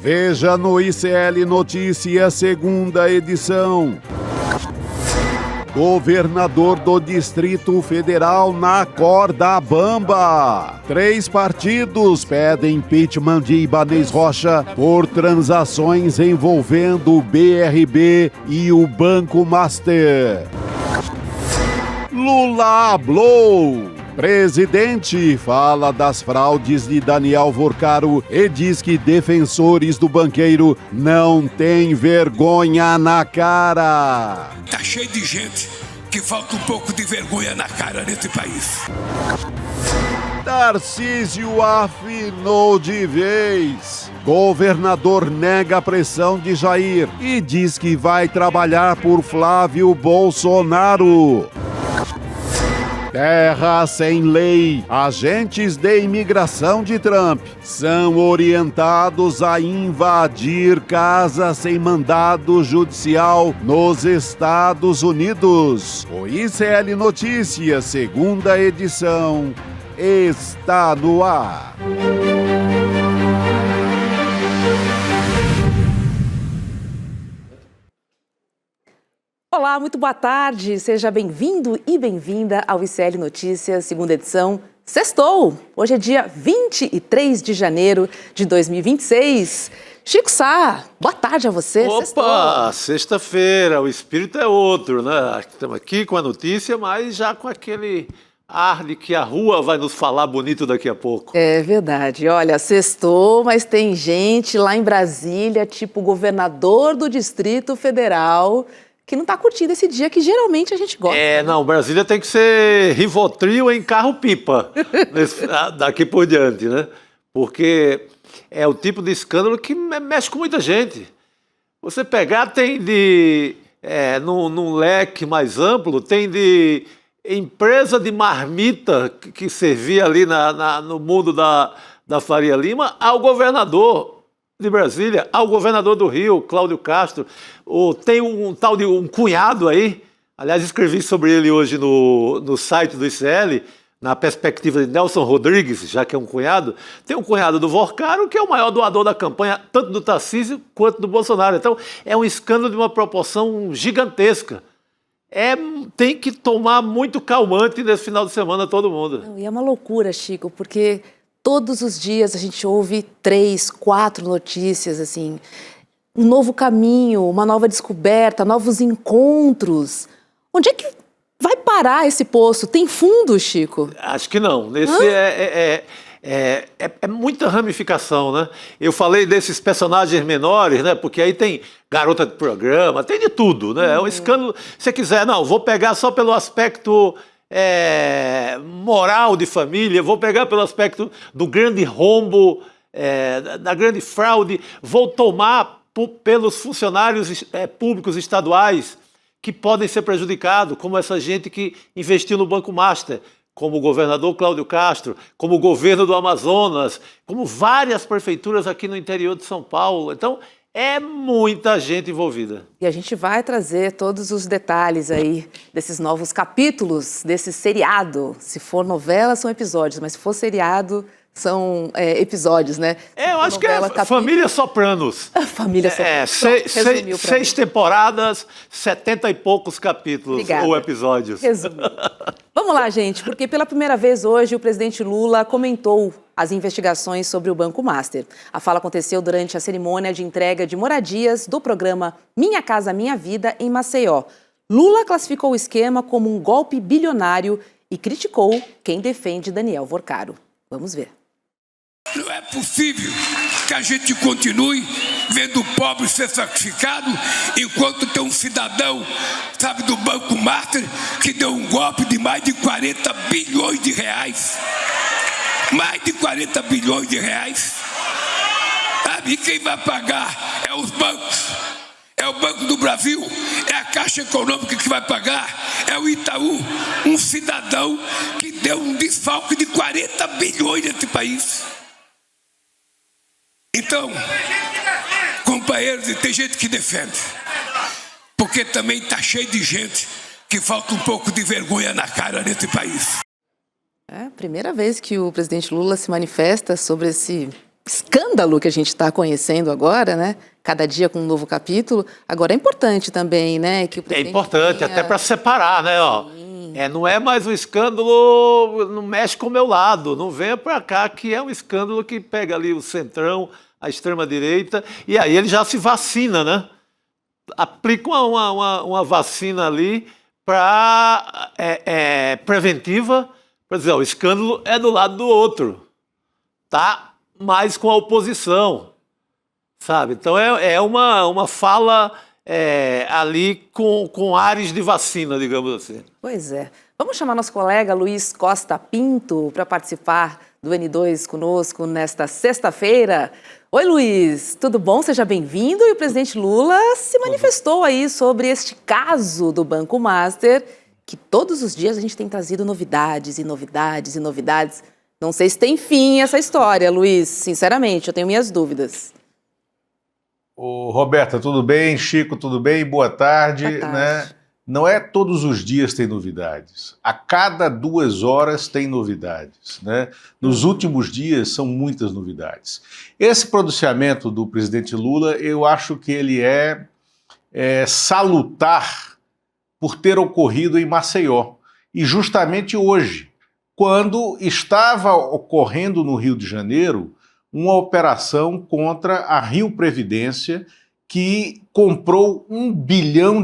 Veja no ICL Notícias, segunda edição. Governador do Distrito Federal na corda bamba. 3 partidos pedem impeachment de Ibanez Rocha por transações envolvendo o BRB e o Banco Master. Lula hablou. Presidente fala das fraudes de Daniel Vorcaro e diz que defensores do banqueiro não têm vergonha na cara. Tá cheio de gente que falta um pouco de vergonha na cara nesse país. Tarcísio afinou de vez. Governador nega a pressão de Jair e diz que vai trabalhar por Flávio Bolsonaro. Terra sem lei. Agentes de imigração de Trump são orientados a invadir casa sem mandado judicial nos Estados Unidos. O ICL Notícias, segunda edição, está no ar. Olá, muito boa tarde, seja bem-vindo e bem-vinda ao ICL Notícias, segunda edição. Sextou! Hoje é dia 23 de janeiro de 2026. Chico Sá, boa tarde a você. Opa, sexta-feira, o espírito é outro, né? Estamos aqui com a notícia, mas já com aquele ar de que a rua vai nos falar bonito daqui a pouco. É verdade, olha, sextou, mas tem gente lá em Brasília, tipo o governador do Distrito Federal, que não está curtindo esse dia que geralmente a gente gosta. Não, Brasília tem que ser Rivotril em carro-pipa daqui por diante, né? Porque é o tipo de escândalo que mexe com muita gente. Você pegar, tem num leque mais amplo, tem de empresa de marmita que servia ali no mundo da Faria Lima ao governador de Brasília, ao governador do Rio, Cláudio Castro. Tem um tal de um cunhado aí, aliás, escrevi sobre ele hoje no site do ICL, na perspectiva de Nelson Rodrigues, já que é um cunhado. Tem um cunhado do Vorcaro, que é o maior doador da campanha, tanto do Tarcísio quanto do Bolsonaro. Então, é um escândalo de uma proporção gigantesca. Tem que tomar muito calmante nesse final de semana, todo mundo. E é uma loucura, Chico, porque todos os dias a gente ouve 3, 4 notícias, assim, um novo caminho, uma nova descoberta, novos encontros. Onde é que vai parar esse poço? Tem fundo, Chico? Acho que não. É muita ramificação, né? Eu falei desses personagens menores, né? Porque aí tem garota de programa, tem de tudo, né? É um escândalo. Se você quiser, não, vou pegar só pelo aspecto moral de família, vou pegar pelo aspecto do grande rombo, da grande fraude, vou tomar pelos funcionários públicos estaduais que podem ser prejudicados, como essa gente que investiu no Banco Master, como o governador Cláudio Castro, como o governo do Amazonas, como várias prefeituras aqui no interior de São Paulo. Então, é muita gente envolvida. E a gente vai trazer todos os detalhes aí desses novos capítulos, desse seriado. Se for novela, são episódios, mas se for seriado, são episódios, né? Eu acho novela, que é Família Sopranos. Família Sopranos. 6 temporadas, 70 e poucos capítulos. Obrigada. Ou episódios. Resumiu. Vamos lá, gente, porque pela primeira vez hoje o presidente Lula comentou as investigações sobre o Banco Master. A fala aconteceu durante a cerimônia de entrega de moradias do programa Minha Casa Minha Vida em Maceió. Lula classificou o esquema como um golpe bilionário e criticou quem defende Daniel Vorcaro. Vamos ver. Não é possível que a gente continue vendo o pobre ser sacrificado enquanto tem um cidadão, sabe, do Banco Master que deu um golpe de mais de 40 bilhões de reais. Mais de 40 bilhões de reais. Sabe, e quem vai pagar é os bancos. É o Banco do Brasil, é a Caixa Econômica que vai pagar, é o Itaú, um cidadão que deu um desfalque de 40 bilhões nesse país. Então, companheiros, e tem gente que defende, porque também está cheio de gente que falta um pouco de vergonha na cara nesse país. É a primeira vez que o presidente Lula se manifesta sobre esse escândalo que a gente está conhecendo agora, né? Cada dia com um novo capítulo. Agora é importante também, né? Que o É presidente importante, tenha... até para separar, né? Ó. Não é mais um escândalo, não mexe com o meu lado, não venha para cá, que é um escândalo que pega ali o centrão, a extrema-direita, e aí ele já se vacina, né? Aplica uma vacina ali para preventiva, para dizer, ó, o escândalo é do lado do outro, tá? Mais com a oposição, sabe? Então é uma fala ali com ares de vacina, digamos assim. Pois é. Vamos chamar nosso colega Luiz Costa Pinto para participar do N2 conosco nesta sexta-feira. Oi, Luiz, tudo bom? Seja bem-vindo. E o presidente Lula se manifestou aí sobre este caso do Banco Master, que todos os dias a gente tem trazido novidades e novidades e novidades. Não sei se tem fim essa história, Luiz. Sinceramente, eu tenho minhas dúvidas. Ô, Roberta, tudo bem? Chico, tudo bem? Boa tarde. Boa tarde. Né? Não é todos os dias tem novidades. A cada 2 horas tem novidades. Né? Nos últimos dias são muitas novidades. Esse pronunciamento do presidente Lula, eu acho que ele é salutar por ter ocorrido em Maceió. E justamente hoje, quando estava ocorrendo no Rio de Janeiro uma operação contra a Rio Previdência, que comprou R$1 bilhão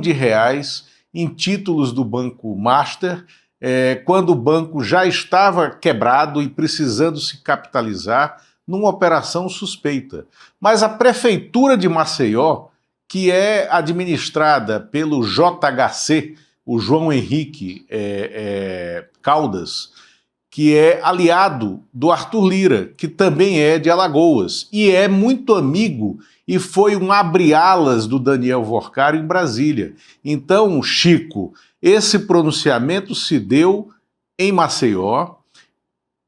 em títulos do Banco Master, quando o banco já estava quebrado e precisando se capitalizar numa operação suspeita. Mas a Prefeitura de Maceió, que é administrada pelo JHC, o João Henrique Caldas, que é aliado do Arthur Lira, que também é de Alagoas, e é muito amigo e foi um abre-alas do Daniel Worcaro em Brasília. Então, Chico, esse pronunciamento se deu em Maceió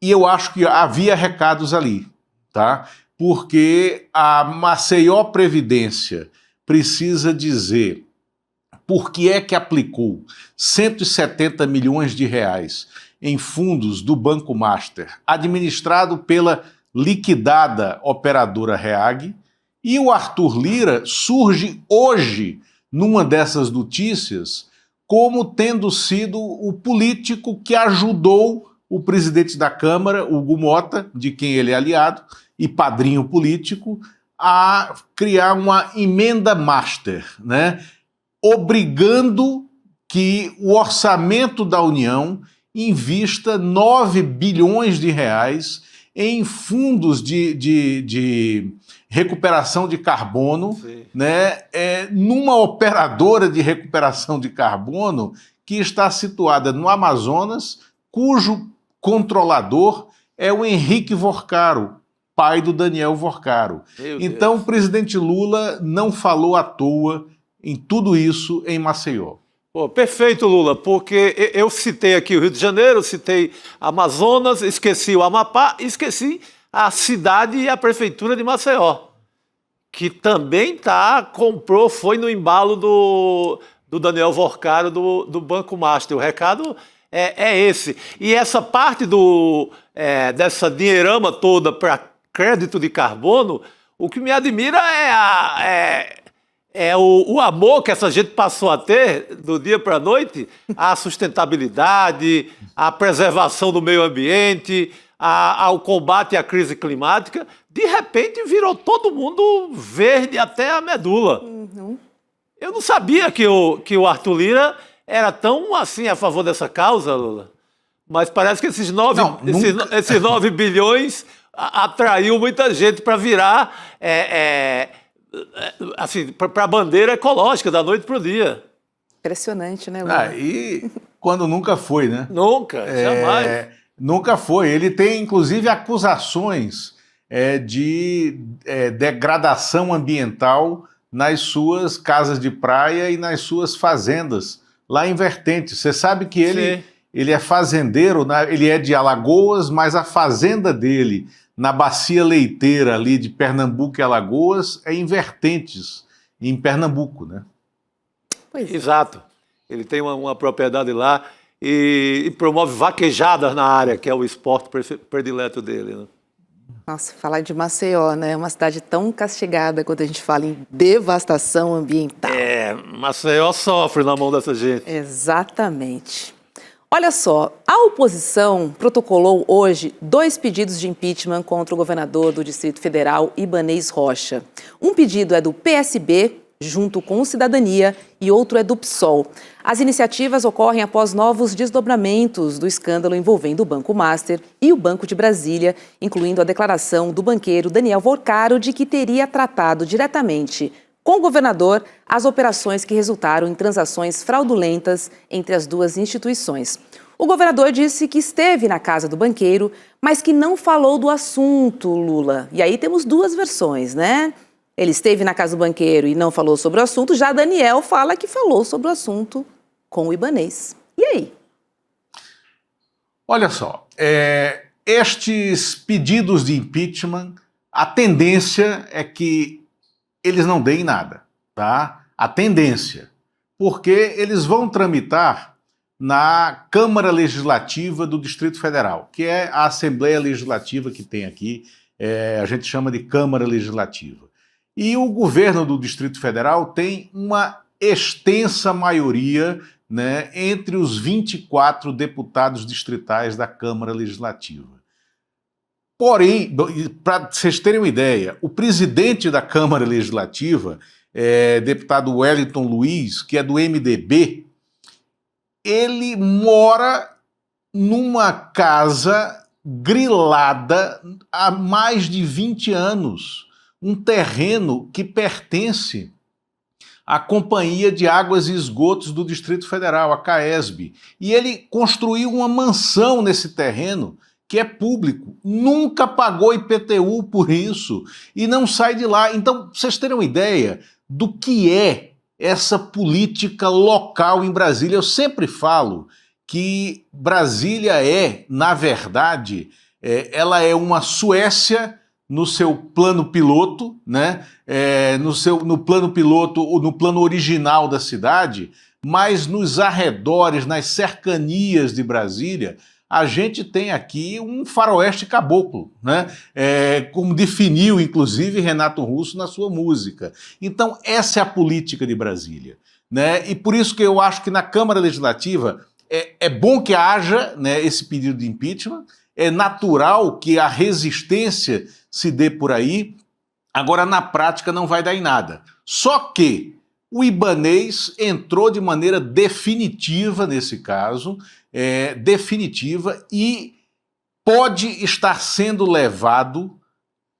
e eu acho que havia recados ali, tá? Porque a Maceió Previdência precisa dizer por que é que aplicou 170 milhões de reais em fundos do Banco Master, administrado pela liquidada operadora REAG, e o Arthur Lira surge hoje, numa dessas notícias, como tendo sido o político que ajudou o presidente da Câmara, Hugo Mota, de quem ele é aliado, e padrinho político, a criar uma emenda Master, né? Obrigando que o orçamento da União invista 9 bilhões de reais em fundos de recuperação de carbono, né, numa operadora de recuperação de carbono que está situada no Amazonas, cujo controlador é o Henrique Worcaro, pai do Daniel Worcaro. Então, o presidente Lula não falou à toa em tudo isso em Maceió. Pô, perfeito, Lula, porque eu citei aqui o Rio de Janeiro, citei Amazonas, esqueci o Amapá, esqueci a cidade e a prefeitura de Maceió, que também foi no embalo do Daniel Worcaro do Banco Master. O recado é esse. E essa parte dessa dinheirama toda para crédito de carbono, o que me admira é o amor que essa gente passou a ter do dia para a noite, a sustentabilidade, a preservação do meio ambiente, ao combate à crise climática. De repente virou todo mundo verde até a medula. Uhum. Eu não sabia que o Arthur Lira era tão assim a favor dessa causa, Lula. Mas parece que esses 9 bilhões atraiu muita gente para virar assim, para a bandeira ecológica da noite para o dia. Impressionante, né, Lula? E quando nunca foi, né? Nunca, jamais. Nunca foi. Ele tem, inclusive, acusações de degradação ambiental nas suas casas de praia e nas suas fazendas, lá em Vertentes. Você sabe que ele é fazendeiro, ele é de Alagoas, mas a fazenda dele na bacia leiteira ali de Pernambuco e Alagoas é em Vertentes, em Pernambuco, né? Pois é. Exato. Ele tem uma propriedade lá e promove vaquejadas na área, que é o esporte predileto dele, né? Nossa, falar de Maceió, né? Uma cidade tão castigada quando a gente fala em devastação ambiental. Maceió sofre na mão dessa gente. Exatamente. Olha só, a oposição protocolou hoje 2 pedidos de impeachment contra o governador do Distrito Federal, Ibanez Rocha. Um pedido é do PSB, junto com o Cidadania, e outro é do PSOL. As iniciativas ocorrem após novos desdobramentos do escândalo envolvendo o Banco Master e o Banco de Brasília, incluindo a declaração do banqueiro Daniel Vorcaro de que teria tratado diretamente com o governador as operações que resultaram em transações fraudulentas entre as duas instituições. O governador disse que esteve na casa do banqueiro, mas que não falou do assunto, Lula. E aí temos 2 versões, né? Ele esteve na casa do banqueiro e não falou sobre o assunto, já Daniel fala que falou sobre o assunto com o Ibanez. E aí? Olha só, estes pedidos de impeachment, a tendência é que eles não deem nada, tá? A tendência, porque eles vão tramitar na Câmara Legislativa do Distrito Federal, que é a Assembleia Legislativa que tem aqui, a gente chama de Câmara Legislativa. E o governo do Distrito Federal tem uma extensa maioria, né, entre os 24 deputados distritais da Câmara Legislativa. Porém, para vocês terem uma ideia, o presidente da Câmara Legislativa, deputado Wellington Luiz, que é do MDB, ele mora numa casa grilada há mais de 20 anos, um terreno que pertence à Companhia de Águas e Esgotos do Distrito Federal, a CAESB, e ele construiu uma mansão nesse terreno que é público, nunca pagou IPTU por isso e não sai de lá. Então, pra vocês terem uma ideia do que é essa política local em Brasília, eu sempre falo que Brasília na verdade, ela é uma Suécia no seu plano piloto, né? No plano piloto, ou no plano original da cidade, mas nos arredores, nas cercanias de Brasília, a gente tem aqui um faroeste caboclo, né? Como definiu, inclusive, Renato Russo na sua música. Então, essa é a política de Brasília, né? E por isso que eu acho que na Câmara Legislativa é bom que haja, né, esse pedido de impeachment, é natural que a resistência se dê por aí, agora na prática não vai dar em nada. Só que o Ibanez entrou de maneira definitiva nesse caso, definitiva, e pode estar sendo levado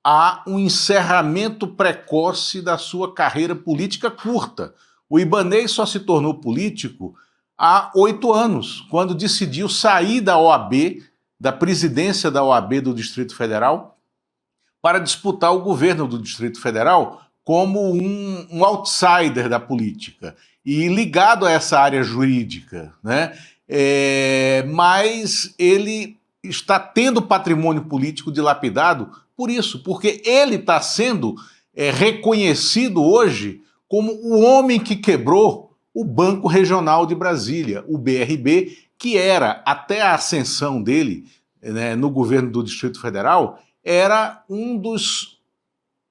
a um encerramento precoce da sua carreira política curta. O Ibanez só se tornou político há 8 anos, quando decidiu sair da OAB, da presidência da OAB do Distrito Federal, para disputar o governo do Distrito Federal como um outsider da política e ligado a essa área jurídica, né? Mas ele está tendo patrimônio político dilapidado por isso, porque ele está sendo reconhecido hoje como o homem que quebrou o Banco Regional de Brasília, o BRB, que era, até a ascensão dele, né, no governo do Distrito Federal, era um dos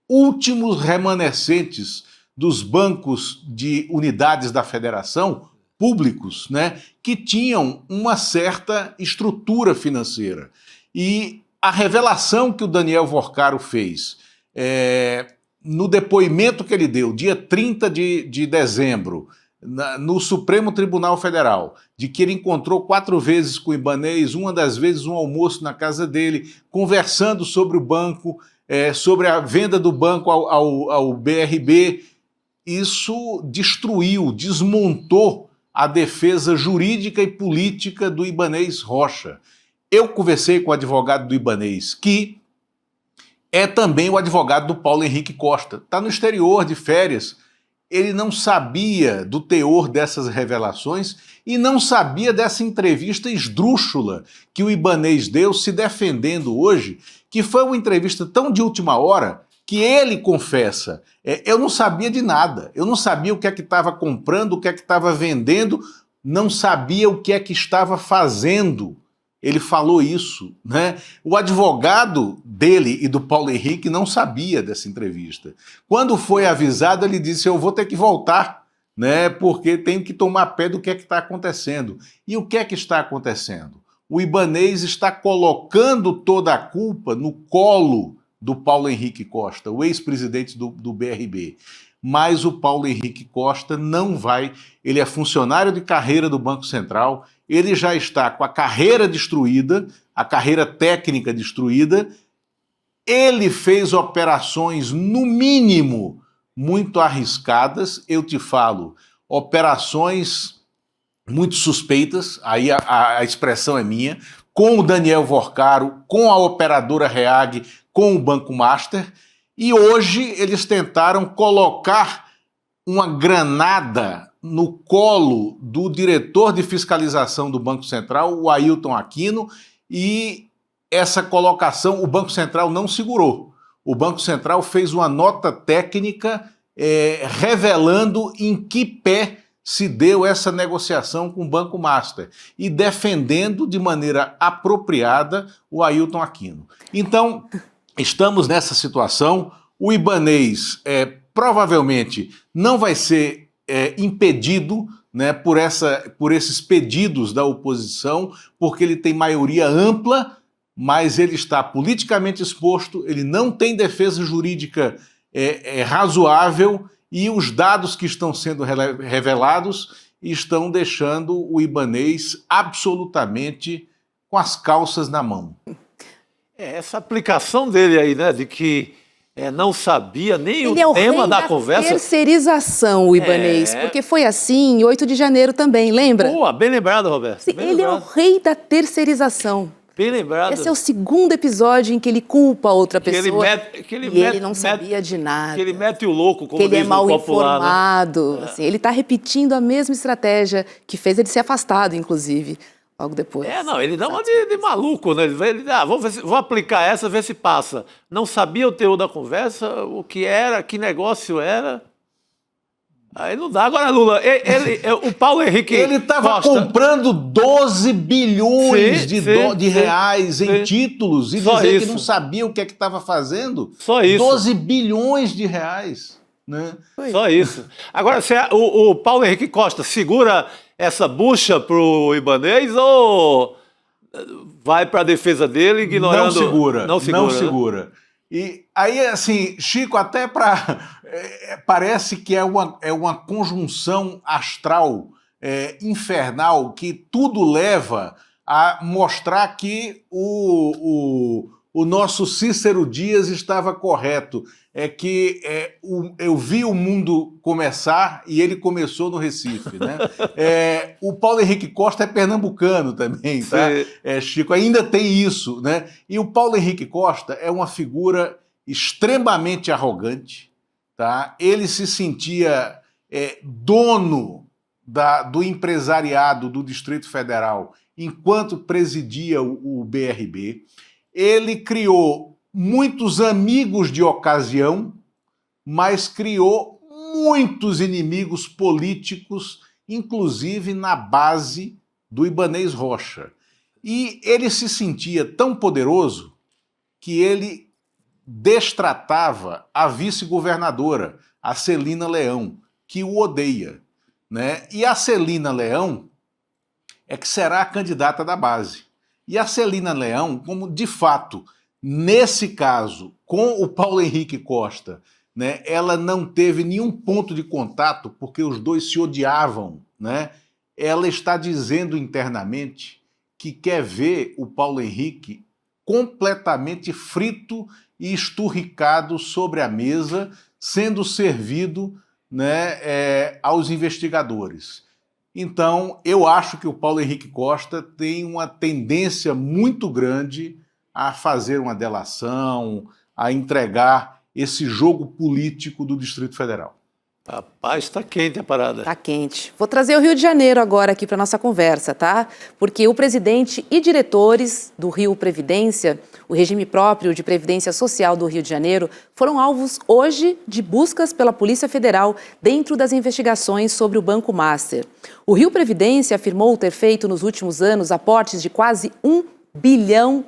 últimos remanescentes dos bancos de unidades da federação públicos, né, que tinham uma certa estrutura financeira. E a revelação que o Daniel Vorcaro fez no depoimento que ele deu, dia 30 de dezembro, no Supremo Tribunal Federal, de que ele encontrou 4 vezes com o Ibanez, uma das vezes um almoço na casa dele, conversando sobre o banco, sobre a venda do banco ao BRB, isso destruiu, desmontou a defesa jurídica e política do Ibanez Rocha. Eu conversei com o advogado do Ibanez, que é também o advogado do Paulo Henrique Costa. Está no exterior de férias. Ele não sabia do teor dessas revelações e não sabia dessa entrevista esdrúxula que o Ibanez deu, se defendendo hoje, que foi uma entrevista tão de última hora que ele confessa, eu não sabia de nada, eu não sabia o que é que estava comprando, o que é que estava vendendo, não sabia o que é que estava fazendo Ele falou isso, né? O advogado dele e do Paulo Henrique não sabia dessa entrevista. Quando foi avisado, ele disse: eu vou ter que voltar, né? Porque tenho que tomar pé do que é que está acontecendo. E o que é que está acontecendo? O Ibanez está colocando toda a culpa no colo do Paulo Henrique Costa, o ex-presidente do BRB. Mas o Paulo Henrique Costa não vai, ele é funcionário de carreira do Banco Central, ele já está com a carreira destruída, a carreira técnica destruída, ele fez operações, no mínimo, muito arriscadas, eu te falo, operações muito suspeitas, aí a expressão é minha, com o Daniel Vorcaro, com a operadora Reag, com o Banco Master, e hoje eles tentaram colocar uma granada no colo do diretor de fiscalização do Banco Central, o Ailton Aquino, e essa colocação o Banco Central não segurou. O Banco Central fez uma nota técnica revelando em que pé se deu essa negociação com o Banco Master e defendendo de maneira apropriada o Ailton Aquino. Então, estamos nessa situação, o Ibanez provavelmente não vai ser impedido, né, por esses pedidos da oposição, porque ele tem maioria ampla, mas ele está politicamente exposto, ele não tem defesa jurídica razoável e os dados que estão sendo revelados estão deixando o Ibanez absolutamente com as calças na mão. Essa aplicação dele aí, né, de que não sabia nem ele o tema da conversa. Terceirização, o Ibanez, porque foi assim em 8 de janeiro também, lembra? Boa, bem lembrado, Roberto. Sim, bem ele lembrado. é o rei da terceirização. Bem lembrado. Esse é o segundo episódio em que ele culpa outra pessoa ele não sabia de nada. Que ele mete o louco, como que ele diz é mal no popular, informado. né? Assim, ele está repetindo a mesma estratégia que fez ele ser afastado, inclusive, logo depois. Não, ele dá uma de maluco, né? Ele vou aplicar essa, ver se passa. Não sabia o teor da conversa, o que era, que negócio era. Aí não dá. Agora, Lula, o Paulo Henrique Ele estava comprando 12 bilhões de reais em títulos e dizer que não sabia o que é que estava fazendo. Só isso. 12 bilhões de reais. Né? Só isso. Agora, o Paulo Henrique Costa segura essa bucha para o Ibanez ou vai para a defesa dele ignorando... Não segura. E aí, assim, Chico, até parece que é uma conjunção astral infernal que tudo leva a mostrar que o nosso Cícero Dias estava correto. Eu vi o mundo começar e ele começou no Recife, né? O Paulo Henrique Costa é pernambucano também, tá? Chico, ainda tem isso, né? E o Paulo Henrique Costa é uma figura extremamente arrogante, tá? Ele se sentia dono do empresariado do Distrito Federal enquanto presidia o BRB. Ele criou muitos amigos de ocasião, mas criou muitos inimigos políticos, inclusive na base do Ibanez Rocha. E ele se sentia tão poderoso que ele destratava a vice-governadora, a Celina Leão, que o odeia, né? E a Celina Leão é que será a candidata da base. E a Celina Leão, como de fato, nesse caso, com o Paulo Henrique Costa, né, ela não teve nenhum ponto de contato porque os dois se odiavam, né? Ela está dizendo internamente que quer ver o Paulo Henrique completamente frito e esturricado sobre a mesa, sendo servido, né, aos investigadores. Então, eu acho que o Paulo Henrique Costa tem uma tendência muito grande a fazer uma delação, a entregar esse jogo político do Distrito Federal. Rapaz, está quente a parada. Tá quente. Vou trazer o Rio de Janeiro agora aqui para nossa conversa, tá? Porque o presidente e diretores do Rio Previdência, o regime próprio de previdência social do Rio de Janeiro, foram alvos hoje de buscas pela Polícia Federal dentro das investigações sobre o Banco Master. O Rio Previdência afirmou ter feito nos últimos anos aportes de quase R$ 1 bilhão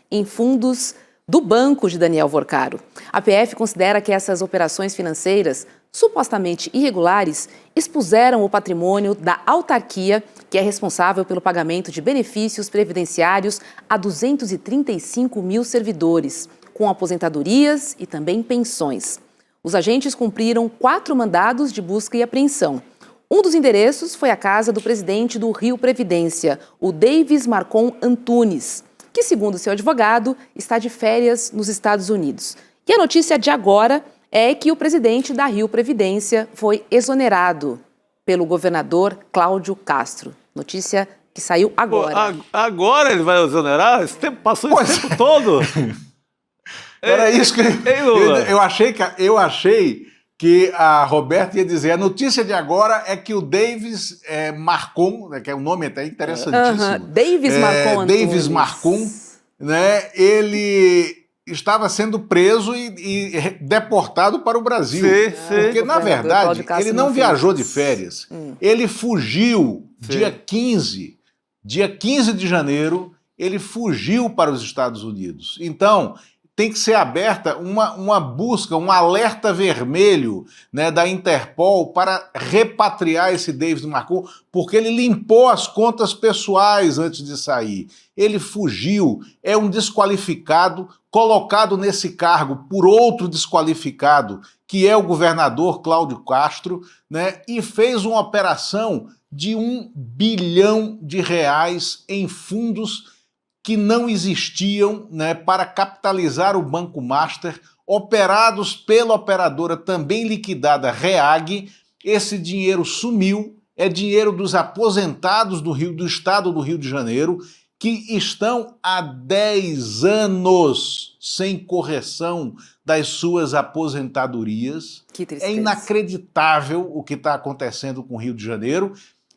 em fundos do banco de Daniel Vorcaro. A PF considera que essas operações financeiras supostamente irregulares expuseram o patrimônio da autarquia, que é responsável pelo pagamento de benefícios previdenciários a 235 mil servidores, com aposentadorias e também pensões. Os agentes cumpriram 4 mandados de busca e apreensão. Um dos endereços foi a casa do presidente do Rio Previdência, o Davis Marcon Antunes, que, segundo seu advogado, está de férias nos Estados Unidos. E a notícia de agora é que o presidente da Rio Previdência foi exonerado pelo governador Cláudio Castro. Notícia que saiu agora. Pô, agora ele vai exonerar? Esse tempo passou esse tempo todo? Era isso que eu achei que a Roberta ia dizer. A notícia de agora é que o Davis Marcon, que é um nome até interessantíssimo. Davis Marcon Antunes. Davis Marcon, né, ele estava sendo preso e deportado para o Brasil. Porque, na verdade, ele não viajou de férias. Ele fugiu dia 15 de janeiro, ele fugiu para os Estados Unidos. Então, tem que ser aberta uma busca, um alerta vermelho, né, da Interpol para repatriar esse Davis Marcon, porque ele limpou as contas pessoais antes de sair. Ele fugiu, é um desqualificado, colocado nesse cargo por outro desqualificado, que é o governador Cláudio Castro, né, e fez uma operação de R$ 1 bilhão em fundos que não existiam, né, para capitalizar o Banco Master, operados pela operadora também liquidada REAG. Esse dinheiro sumiu, é dinheiro dos aposentados do estado do Rio de Janeiro, que estão há 10 anos sem correção das suas aposentadorias. Que tristeza. É inacreditável o que está acontecendo com o Rio de Janeiro,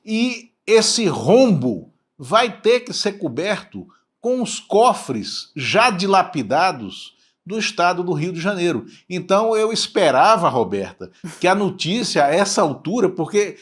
e esse rombo vai ter que ser coberto com os cofres já dilapidados do estado do Rio de Janeiro. Então eu esperava, Roberta, que a notícia a essa altura, porque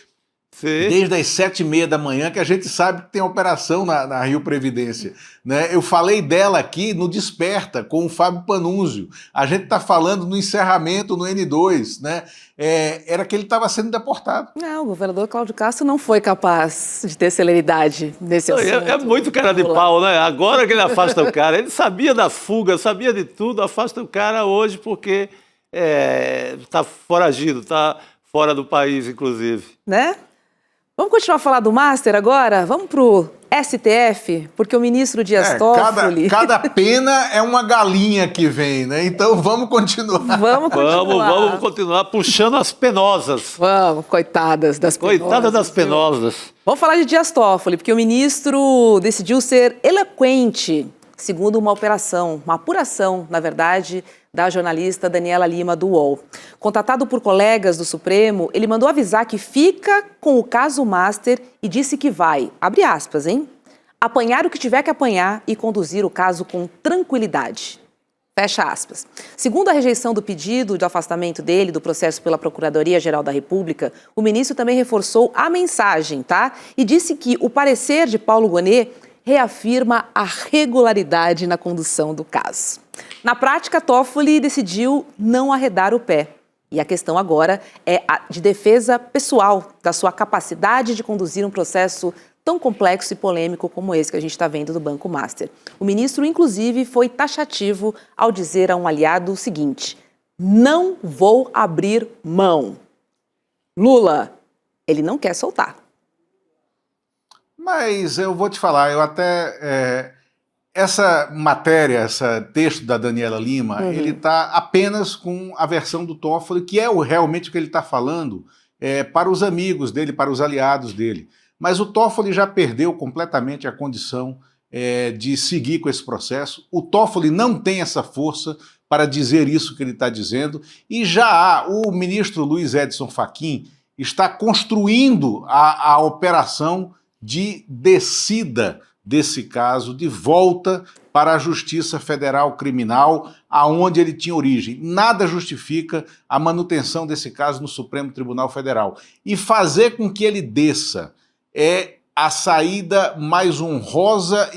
desde as 7h30 da manhã que a gente sabe que tem operação na Rio Previdência, né? Eu falei dela aqui no Desperta com o Fábio Panunzio. A gente está falando no encerramento no N2, né? Era que ele estava sendo deportado. Não, o governador Cláudio Castro não foi capaz de ter celeridade nesse assunto. É muito cara de pau, né? Agora que ele afasta o cara. Ele sabia da fuga, sabia de tudo, afasta o cara hoje porque está foragido, está fora do país, inclusive. Né? Vamos continuar a falar do Master agora? Vamos para o STF, porque o ministro Dias Toffoli... Cada pena é uma galinha que vem, né? Então vamos continuar. Vamos continuar puxando as penosas. Vamos, coitadas das penosas. Coitadas das penosas. Vamos falar de Dias Toffoli, porque o ministro decidiu ser eloquente, segundo uma apuração, na verdade, da jornalista Daniela Lima, do UOL. Contatado por colegas do Supremo, ele mandou avisar que fica com o caso Master e disse que vai, abre aspas, apanhar o que tiver que apanhar e conduzir o caso com tranquilidade. Fecha aspas. Segundo a rejeição do pedido de afastamento dele do processo pela Procuradoria-Geral da República, o ministro também reforçou a mensagem, E disse que o parecer de Paulo Gonet reafirma a regularidade na condução do caso. Na prática, Toffoli decidiu não arredar o pé. E a questão agora é a de defesa pessoal da sua capacidade de conduzir um processo tão complexo e polêmico como esse que a gente está vendo do Banco Master. O ministro, inclusive, foi taxativo ao dizer a um aliado o seguinte: não vou abrir mão. Lula, ele não quer soltar. Mas eu vou te falar, eu até... essa matéria, esse texto da Daniela Lima, ele está apenas com a versão do Toffoli, que é realmente o que ele está falando para os amigos dele, para os aliados dele. Mas o Toffoli já perdeu completamente a condição de seguir com esse processo. O Toffoli não tem essa força para dizer isso que ele está dizendo, e já há, o ministro Luiz Edson Fachin está construindo a operação de descida desse caso, de volta para a Justiça Federal Criminal, aonde ele tinha origem. Nada justifica a manutenção desse caso no Supremo Tribunal Federal. E fazer com que ele desça é a saída mais honrosa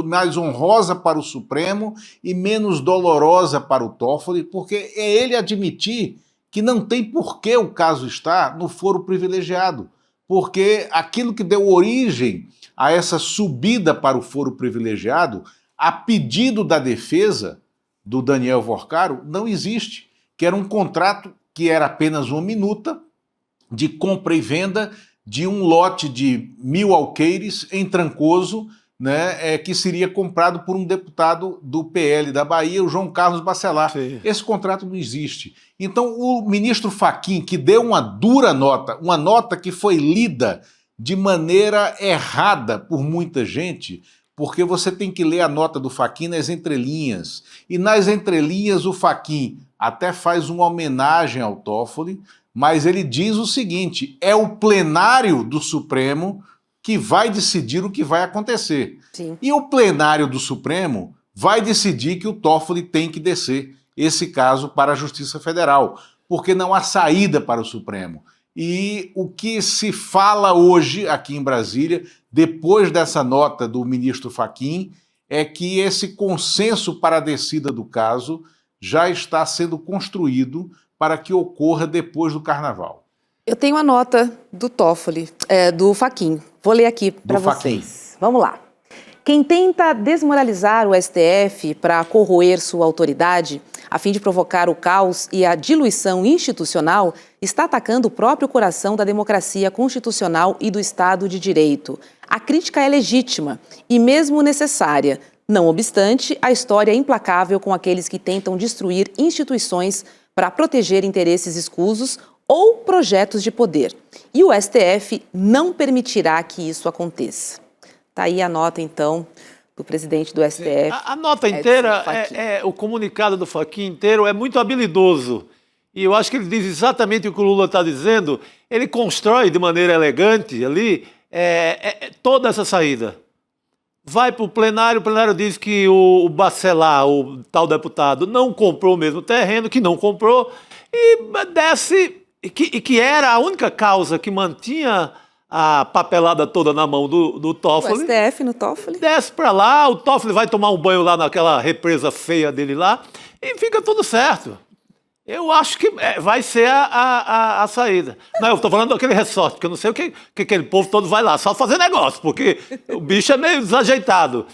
mais honrosa para o Supremo e menos dolorosa para o Toffoli, porque é ele admitir que não tem por que o caso estar no foro privilegiado, porque aquilo que deu origem a essa subida para o foro privilegiado, a pedido da defesa do Daniel Vorcaro, não existe, que era um contrato que era apenas uma minuta de compra e venda de um lote de 1.000 alqueires em Trancoso, né, que seria comprado por um deputado do PL da Bahia, o João Carlos Bacelar. Sim. Esse contrato não existe. Então o ministro Fachin, que deu uma dura nota, uma nota que foi lida de maneira errada por muita gente, porque você tem que ler a nota do Fachin nas entrelinhas. E nas entrelinhas o Fachin até faz uma homenagem ao Toffoli, mas ele diz o seguinte: é o plenário do Supremo que vai decidir o que vai acontecer. Sim. E o plenário do Supremo vai decidir que o Toffoli tem que descer esse caso para a Justiça Federal, porque não há saída para o Supremo. E o que se fala hoje aqui em Brasília, depois dessa nota do ministro Fachin, é que esse consenso para a descida do caso já está sendo construído para que ocorra depois do Carnaval. Eu tenho a nota do Toffoli, do Fachin. Vou ler aqui para vocês. Vamos lá. Quem tenta desmoralizar o STF para corroer sua autoridade, a fim de provocar o caos e a diluição institucional, está atacando o próprio coração da democracia constitucional e do Estado de Direito. A crítica é legítima e mesmo necessária. Não obstante, a história é implacável com aqueles que tentam destruir instituições para proteger interesses escusos ou projetos de poder. E o STF não permitirá que isso aconteça. Está aí a nota, então, do presidente do STF. A nota inteira, o comunicado do Fachin inteiro é muito habilidoso. E eu acho que ele diz exatamente o que o Lula está dizendo. Ele constrói de maneira elegante ali toda essa saída. Vai para o plenário diz que o Bacelar, o tal deputado, não comprou o mesmo terreno, que não comprou, e desce, e que era a única causa que mantinha a papelada toda na mão do Toffoli. O STF no Toffoli. Desce para lá, o Toffoli vai tomar um banho lá naquela represa feia dele lá, e fica tudo certo. Eu acho que vai ser a saída. Não, eu estou falando daquele resort, porque eu não sei o que aquele povo todo vai lá, só fazer negócio, porque o bicho é meio desajeitado,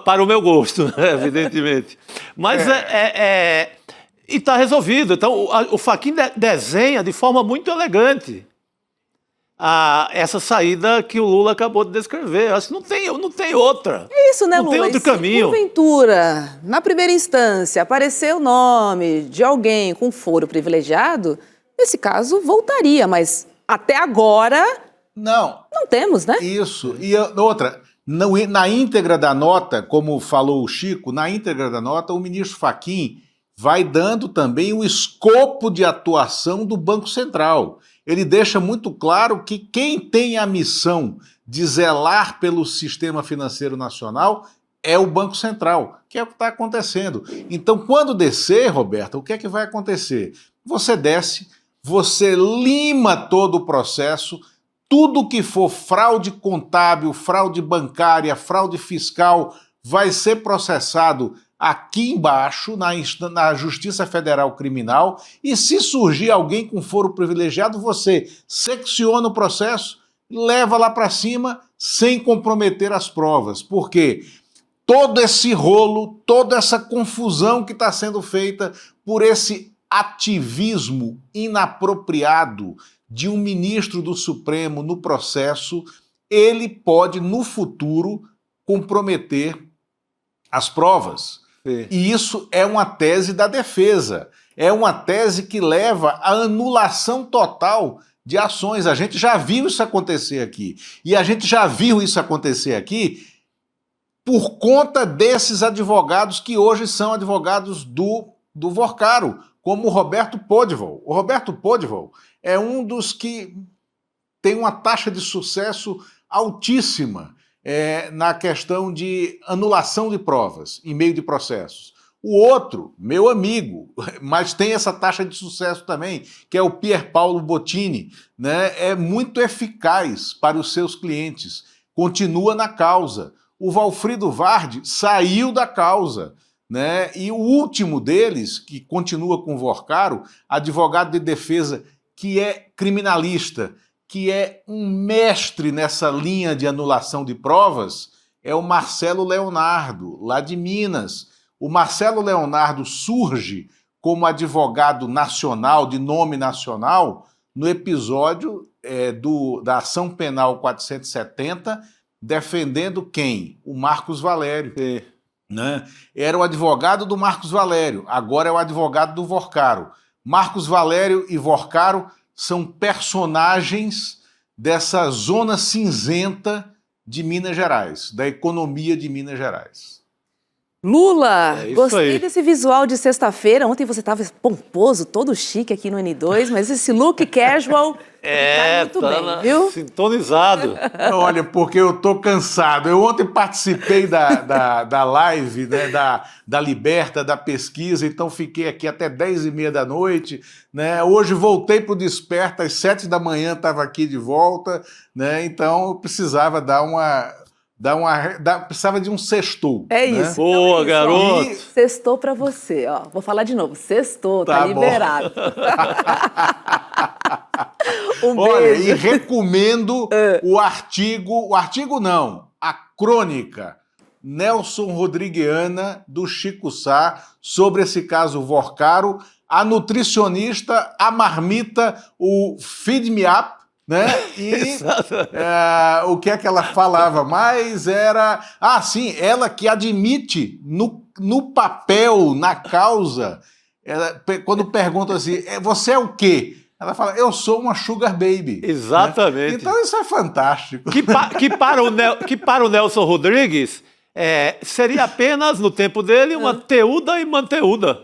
para o meu gosto, né, evidentemente. Mas e está resolvido. Então, o Fachin desenha de forma muito elegante essa saída que o Lula acabou de descrever. Eu acho que não tem outra. É isso, né, Lula? Não tem outro caminho. Se porventura, na primeira instância, aparecer o nome de alguém com foro privilegiado, nesse caso voltaria, mas até agora não temos, né? Isso. E outra, na íntegra da nota, como falou o Chico, na íntegra da nota, o ministro Fachin vai dando também o escopo de atuação do Banco Central. Ele deixa muito claro que quem tem a missão de zelar pelo sistema financeiro nacional é o Banco Central, que é o que está acontecendo. Então, quando descer, Roberta, o que é que vai acontecer? Você desce, você lima todo o processo, tudo que for fraude contábil, fraude bancária, fraude fiscal, vai ser processado aqui embaixo, na Justiça Federal Criminal, e se surgir alguém com foro privilegiado, você secciona o processo, leva lá para cima, sem comprometer as provas. Porque todo esse rolo, toda essa confusão que está sendo feita por esse ativismo inapropriado de um ministro do Supremo no processo, ele pode, no futuro, comprometer as provas. Sim. E isso é uma tese da defesa, é uma tese que leva à anulação total de ações. A gente já viu isso acontecer aqui. E a gente já viu isso acontecer aqui por conta desses advogados que hoje são advogados do do Vorcaro, como o Roberto Podewald. O Roberto Podewald é um dos que tem uma taxa de sucesso altíssima na questão de anulação de provas em meio de processos. O outro, meu amigo, mas tem essa taxa de sucesso também, que é o Pier Paolo Bottini, né? É muito eficaz para os seus clientes, continua na causa. O Valfrido Vardi saiu da causa, né? E o último deles, que continua com o Vorcaro, advogado de defesa, que é criminalista, que é um mestre nessa linha de anulação de provas, é o Marcelo Leonardo, lá de Minas. O Marcelo Leonardo surge como advogado nacional, de nome nacional, no episódio da ação penal 470, defendendo quem? O Marcos Valério. Sim. Né? Era o advogado do Marcos Valério, agora é o advogado do Vorcaro. Marcos Valério e Vorcaro são personagens dessa zona cinzenta de Minas Gerais, da economia de Minas Gerais. Lula, É isso gostei aí. desse visual de sexta-feira. Ontem você estava pomposo, todo chique aqui no N2, mas esse look casual tá muito bem, viu? Sintonizado. Olha, porque eu tô cansado. Eu ontem participei da live, né, da Liberta, da pesquisa, então fiquei aqui até 10h30 da noite. Né? Hoje voltei para o Desperta, às 7 da manhã estava aqui de volta, né? Então eu precisava precisava de um sextou. É né? isso. Boa, então é isso, ó. garoto. Sextou pra você, ó. Vou falar de novo. Sextou, tá Tá bom. liberado. Um Olha, beijo. e recomendo o artigo não, a crônica Nelson Rodriguiana, do Chico Sá, sobre esse caso Vorcaro, a nutricionista, a marmita, o Feed Me Up, né? E o que é que ela falava mais era... Ah, sim, ela que admite no papel, na causa, quando pergunta assim, você é o quê? Ela fala, eu sou uma sugar baby. Exatamente. Né? Então isso é fantástico. Que para o Nelson Rodrigues seria apenas, no tempo dele, uma teuda e manteuda.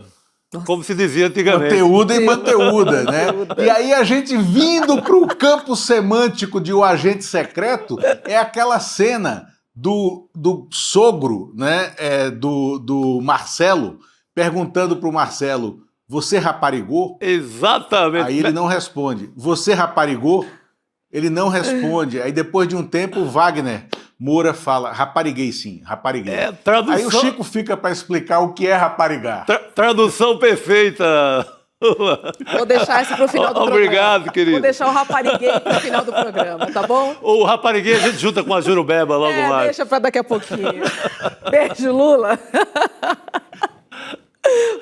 Como se dizia antigamente. Manteuda e manteuda, né? E aí a gente vindo para o campo semântico de O Agente Secreto, é aquela cena do sogro, né? Do Marcelo, perguntando para o Marcelo, você raparigou? Exatamente. Aí ele não responde. Você raparigou? Ele não responde. Aí depois de um tempo, o Wagner Moura fala, rapariguei sim, rapariguei. Tradução... Aí o Chico fica para explicar o que é raparigar. Tradução perfeita. Vou deixar esse pro final do programa. Obrigado, querido. Vou deixar o rapariguei pro final do programa, tá bom? O rapariguinho a gente junta com a Jurubeba logo mais. Deixa pra daqui a pouquinho. Beijo, Lula.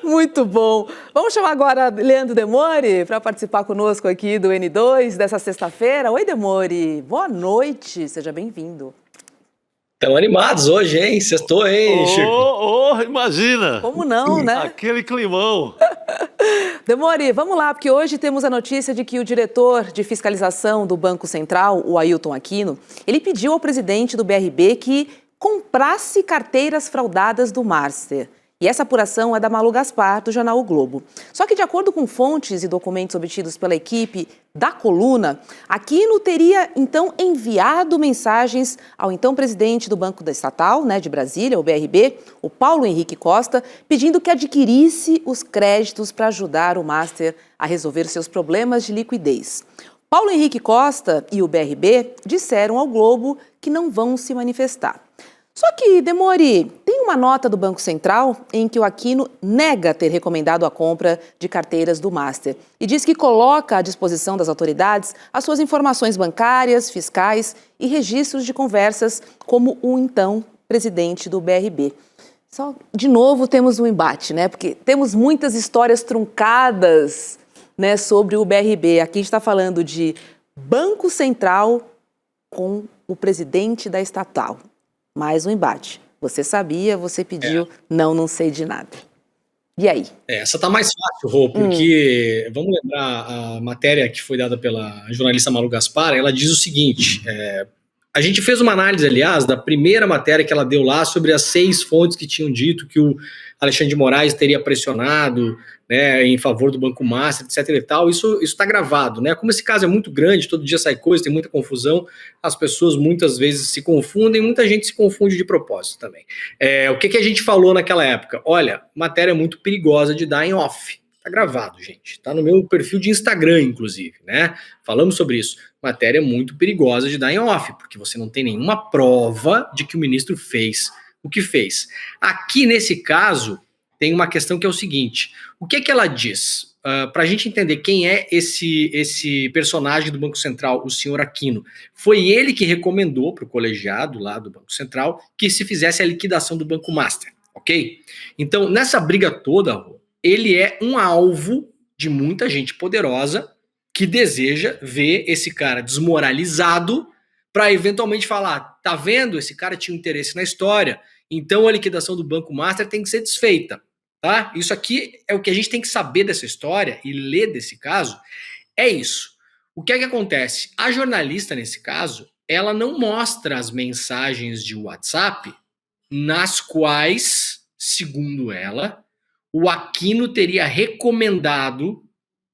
Muito bom. Vamos chamar agora Leandro Demore para participar conosco aqui do N2 dessa sexta-feira. Oi, Demore. Boa noite. Seja bem-vindo. Estão animados hoje, hein? Sextou, hein, Chico? Imagina. Como não, né? Aquele climão. Demore, vamos lá, porque hoje temos a notícia de que o diretor de fiscalização do Banco Central, o Ailton Aquino, ele pediu ao presidente do BRB que comprasse carteiras fraudadas do Master. E essa apuração é da Malu Gaspar, do jornal O Globo. Só que, de acordo com fontes e documentos obtidos pela equipe da coluna, Aquino teria, então, enviado mensagens ao então presidente do Banco da Estatal, de Brasília, o BRB, o Paulo Henrique Costa, pedindo que adquirisse os créditos para ajudar o Master a resolver seus problemas de liquidez. Paulo Henrique Costa e o BRB disseram ao Globo que não vão se manifestar. Só que, Demore, tem uma nota do Banco Central em que o Aquino nega ter recomendado a compra de carteiras do Master e diz que coloca à disposição das autoridades as suas informações bancárias, fiscais e registros de conversas como o então presidente do BRB. Só, de novo, temos um embate, porque temos muitas histórias truncadas, sobre o BRB. Aqui a gente está falando de Banco Central com o presidente da estatal. Mais um embate. Você sabia, você pediu, não sei de nada. E aí? Essa tá mais fácil, Rô, porque, vamos lembrar, a matéria que foi dada pela jornalista Malu Gaspar, ela diz o seguinte, A gente fez uma análise, aliás, da primeira matéria que ela deu lá sobre as 6 fontes que tinham dito que o Alexandre de Moraes teria pressionado, né, em favor do Banco Master, etc. e tal. Isso está gravado, né? Como esse caso é muito grande, todo dia sai coisa, tem muita confusão, as pessoas muitas vezes se confundem, muita gente se confunde de propósito também. O que a gente falou naquela época? Olha, matéria muito perigosa de dar em off. Tá gravado, gente. Tá no meu perfil de Instagram, inclusive, né? Falamos sobre isso. Matéria muito perigosa de dar em off, porque você não tem nenhuma prova de que o ministro fez o que fez. Aqui, nesse caso, tem uma questão que é o seguinte. O que ela diz? Para a gente entender quem é esse personagem do Banco Central, o senhor Aquino, foi ele que recomendou para o colegiado lá do Banco Central que se fizesse a liquidação do Banco Master, ok? Então, nessa briga toda, ele é um alvo de muita gente poderosa que deseja ver esse cara desmoralizado para eventualmente falar, tá vendo? Esse cara tinha um interesse na história, então a liquidação do Banco Master tem que ser desfeita, tá? Isso aqui é o que a gente tem que saber dessa história e ler desse caso, é isso. O que é que acontece? A jornalista, nesse caso, ela não mostra as mensagens de WhatsApp nas quais, segundo ela, o Aquino teria recomendado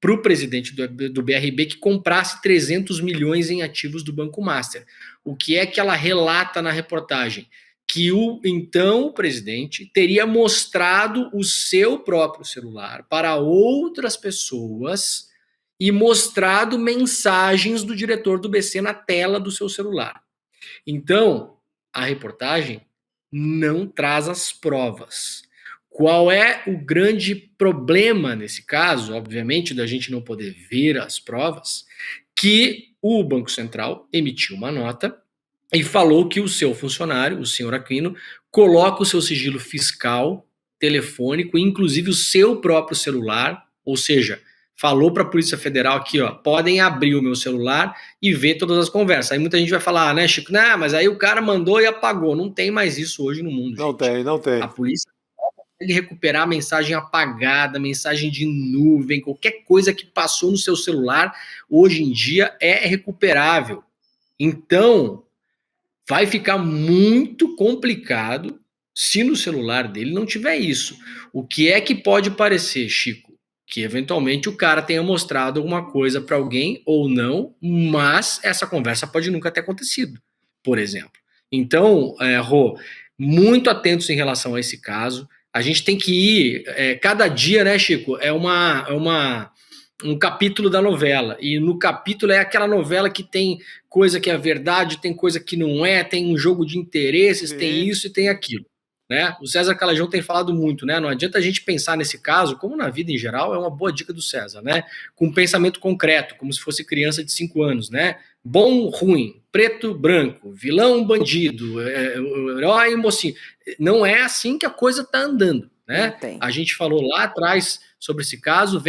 para o presidente do BRB que comprasse 300 milhões em ativos do Banco Master. O que é que ela relata na reportagem? Que o presidente teria mostrado o seu próprio celular para outras pessoas e mostrado mensagens do diretor do BC na tela do seu celular. Então, a reportagem não traz as provas. Qual é o grande problema nesse caso? Obviamente, da gente não poder ver as provas, que o Banco Central emitiu uma nota e falou que o seu funcionário, o senhor Aquino, coloca o seu sigilo fiscal, telefônico, inclusive o seu próprio celular, ou seja, falou para a Polícia Federal aqui, ó, podem abrir o meu celular e ver todas as conversas. Aí muita gente vai falar, né, Chico, não, mas aí o cara mandou e apagou. Não tem mais isso hoje no mundo, gente. Não tem. A polícia consegue recuperar mensagem apagada, mensagem de nuvem, qualquer coisa que passou no seu celular, hoje em dia é recuperável. Então, vai ficar muito complicado se no celular dele não tiver isso. O que é que pode parecer, Chico? Que eventualmente o cara tenha mostrado alguma coisa para alguém ou não, mas essa conversa pode nunca ter acontecido, por exemplo. Então, Rô, muito atentos em relação a esse caso. A gente tem que ir, cada dia, né, Chico, é um capítulo da novela, e no capítulo é aquela novela que tem coisa que é verdade, tem coisa que não é, tem um jogo de interesses, sim, tem isso e tem aquilo, né? O César Calajão tem falado muito, né? Não adianta a gente pensar nesse caso, como na vida em geral, é uma boa dica do César, né? Com um pensamento concreto, como se fosse criança de 5 anos, né? Bom, ruim, preto, branco, vilão, bandido, herói, mocinho. Não é assim que a coisa tá andando, né? A gente falou lá atrás sobre esse caso,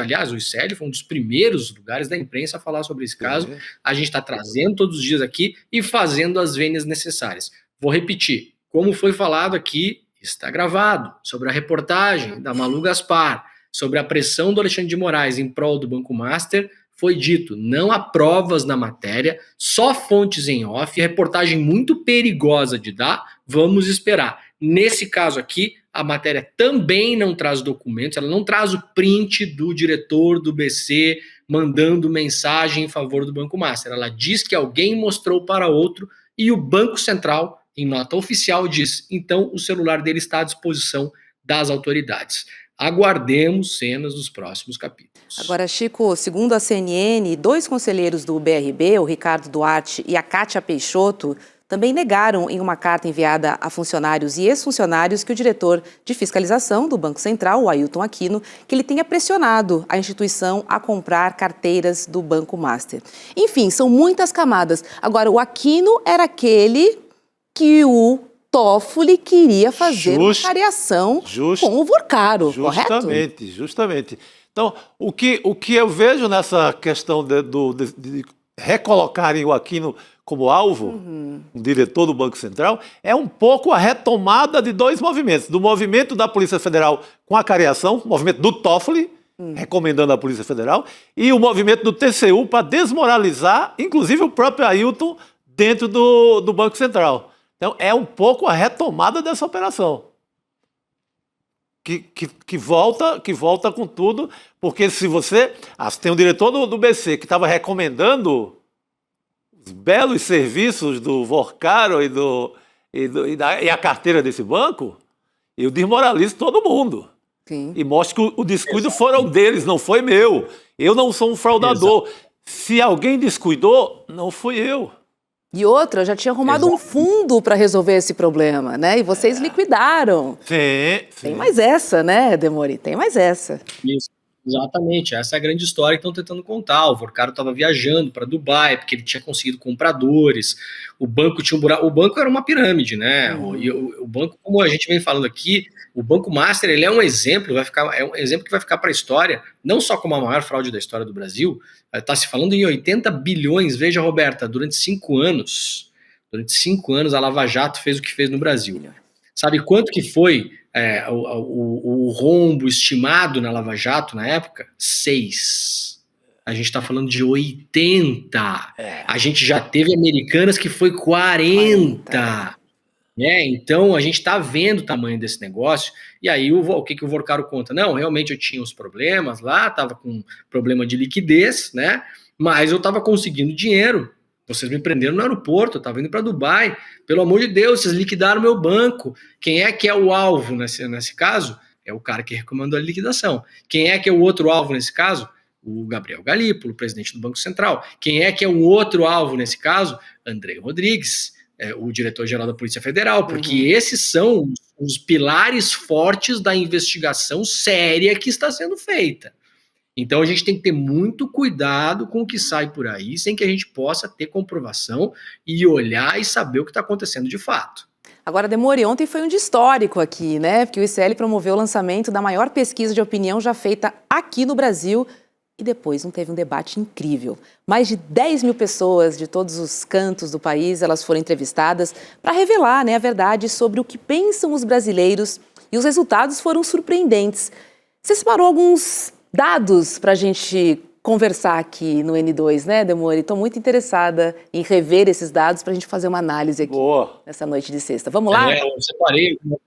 aliás, o ICL foi um dos primeiros lugares da imprensa a falar sobre esse caso, a gente está trazendo todos os dias aqui e fazendo as vênias necessárias. Vou repetir, como foi falado aqui, está gravado, sobre a reportagem da Malu Gaspar, sobre a pressão do Alexandre de Moraes em prol do Banco Master, foi dito, não há provas na matéria, só fontes em off, reportagem muito perigosa de dar, vamos esperar. Nesse caso aqui, a matéria também não traz documentos, ela não traz o print do diretor do BC mandando mensagem em favor do Banco Master. Ela diz que alguém mostrou para outro e o Banco Central, em nota oficial, diz, então o celular dele está à disposição das autoridades. Aguardemos cenas dos próximos capítulos. Agora, Chico, segundo a CNN, 2 conselheiros do BRB, o Ricardo Duarte e a Kátia Peixoto, também negaram em uma carta enviada a funcionários e ex-funcionários que o diretor de fiscalização do Banco Central, o Ailton Aquino, que ele tenha pressionado a instituição a comprar carteiras do Banco Master. Enfim, são muitas camadas. Agora, o Aquino era aquele que o Toffoli queria fazer uma cariação com o Vorcaro, correto? Justamente. Então, o que eu vejo nessa questão de recolocarem o Aquino como alvo, um diretor do Banco Central, é um pouco a retomada de 2 movimentos. Do movimento da Polícia Federal com a cariação, o movimento do Toffoli, recomendando a Polícia Federal, e o movimento do TCU para desmoralizar, inclusive o próprio Ailton, dentro do Banco Central. Então, é um pouco a retomada dessa operação. Que volta com tudo, porque se você... tem um diretor do BC que estava recomendando os belos serviços do Vorcaro e a carteira desse banco, eu desmoralizo todo mundo. Sim. E mostro que o descuido foram deles, não foi meu. Eu não sou um fraudador. Se alguém descuidou, não fui eu. E outra, eu já tinha arrumado um fundo para resolver esse problema, né? E vocês liquidaram. Sim. Tem mais essa, né, Demori? Tem mais essa. Isso, exatamente. Essa é a grande história que estão tentando contar. O Vorcaro estava viajando para Dubai, porque ele tinha conseguido compradores. O banco tinha um buraco. O banco era uma pirâmide, né? E o banco, como a gente vem falando aqui, o Banco Master, ele é um exemplo, é um exemplo que vai ficar para a história, não só como a maior fraude da história do Brasil. Está se falando em 80 bilhões. Veja, Roberta, durante 5 anos, a Lava Jato fez o que fez no Brasil. Sabe quanto que foi o rombo estimado na Lava Jato na época? 6. A gente está falando de 80. A gente já teve Americanas que foi 40. Então, a gente está vendo o tamanho desse negócio. E aí, o que o Vorcaro conta? Não, realmente eu tinha os problemas lá, estava com problema de liquidez, né? Mas eu estava conseguindo dinheiro. Vocês me prenderam no aeroporto, eu estava indo para Dubai. Pelo amor de Deus, vocês liquidaram meu banco. Quem é que é o alvo nesse caso? É o cara que recomendou a liquidação. Quem é que é o outro alvo nesse caso? O Gabriel Galípolo, presidente do Banco Central. Quem é que é o outro alvo nesse caso? André Rodrigues, o diretor-geral da Polícia Federal, porque esses são os pilares fortes da investigação séria que está sendo feita. Então a gente tem que ter muito cuidado com o que sai por aí, sem que a gente possa ter comprovação e olhar e saber o que está acontecendo de fato. Agora, Demori, ontem foi um dia histórico aqui, né? Porque o ICL promoveu o lançamento da maior pesquisa de opinião já feita aqui no Brasil. E depois teve um debate incrível. Mais de 10 mil pessoas de todos os cantos do país, elas foram entrevistadas para revelar, né, a verdade sobre o que pensam os brasileiros. E os resultados foram surpreendentes. Você separou alguns dados para a gente conversar aqui no N2, né, Demori? Estou muito interessada em rever esses dados para a gente fazer uma análise aqui nessa noite de sexta. Vamos lá?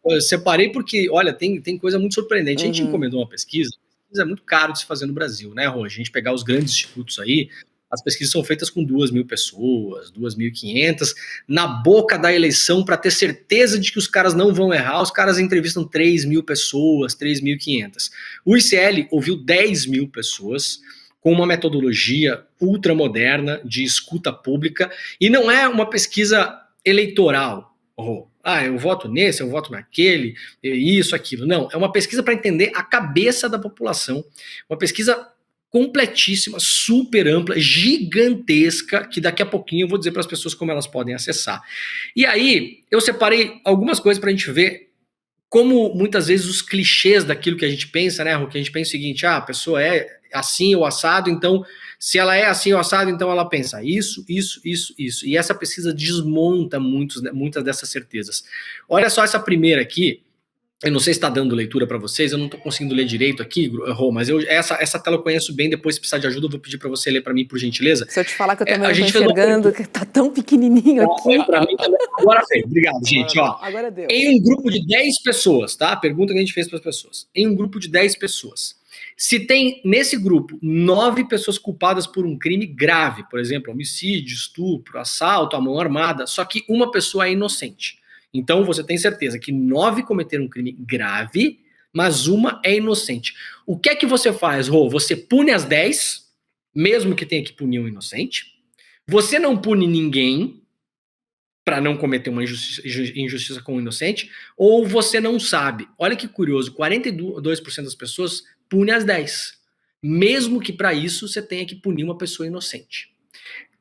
Eu separei porque, olha, tem coisa muito surpreendente. A gente encomendou uma pesquisa. É muito caro de se fazer no Brasil, né, Rô? A gente pegar os grandes institutos aí, as pesquisas são feitas com 2.000 pessoas, 2.500, na boca da eleição, para ter certeza de que os caras não vão errar, os caras entrevistam 3.000 pessoas, 3.500. O ICL ouviu 10.000 pessoas, com uma metodologia ultramoderna de escuta pública, e não é uma pesquisa eleitoral, Rô. Eu voto nesse, eu voto naquele, isso, aquilo. Não, é uma pesquisa para entender a cabeça da população. Uma pesquisa completíssima, super ampla, gigantesca, que daqui a pouquinho eu vou dizer para as pessoas como elas podem acessar. E aí, eu separei algumas coisas para a gente ver como muitas vezes os clichês daquilo que a gente pensa, né, que a gente pensa o seguinte, a pessoa é assim ou assado, então, se ela é assim ou assado, então ela pensa isso. E essa pesquisa desmonta muitas dessas certezas. Olha só essa primeira aqui, eu não sei se está dando leitura para vocês, eu não estou conseguindo ler direito aqui, Rô, mas essa tela eu conheço bem, depois se precisar de ajuda eu vou pedir para você ler para mim, por gentileza. Se eu te falar que eu também não estou enxergando, que está tão pequenininho aqui. Para mim também. Agora fez, obrigado, gente. Agora deu. Em um grupo de 10 pessoas, tá? Pergunta que a gente fez para as pessoas. Em um grupo de 10 pessoas, se tem nesse grupo 9 pessoas culpadas por um crime grave, por exemplo, homicídio, estupro, assalto, a mão armada, só que uma pessoa é inocente. Então você tem certeza que 9 cometeram um crime grave, mas uma é inocente. O que é que você faz, Rô? Você pune as 10, mesmo que tenha que punir um inocente. Você não pune ninguém para não cometer uma injustiça com o inocente, ou você não sabe. Olha que curioso, 42% das pessoas pune as 10, mesmo que para isso você tenha que punir uma pessoa inocente.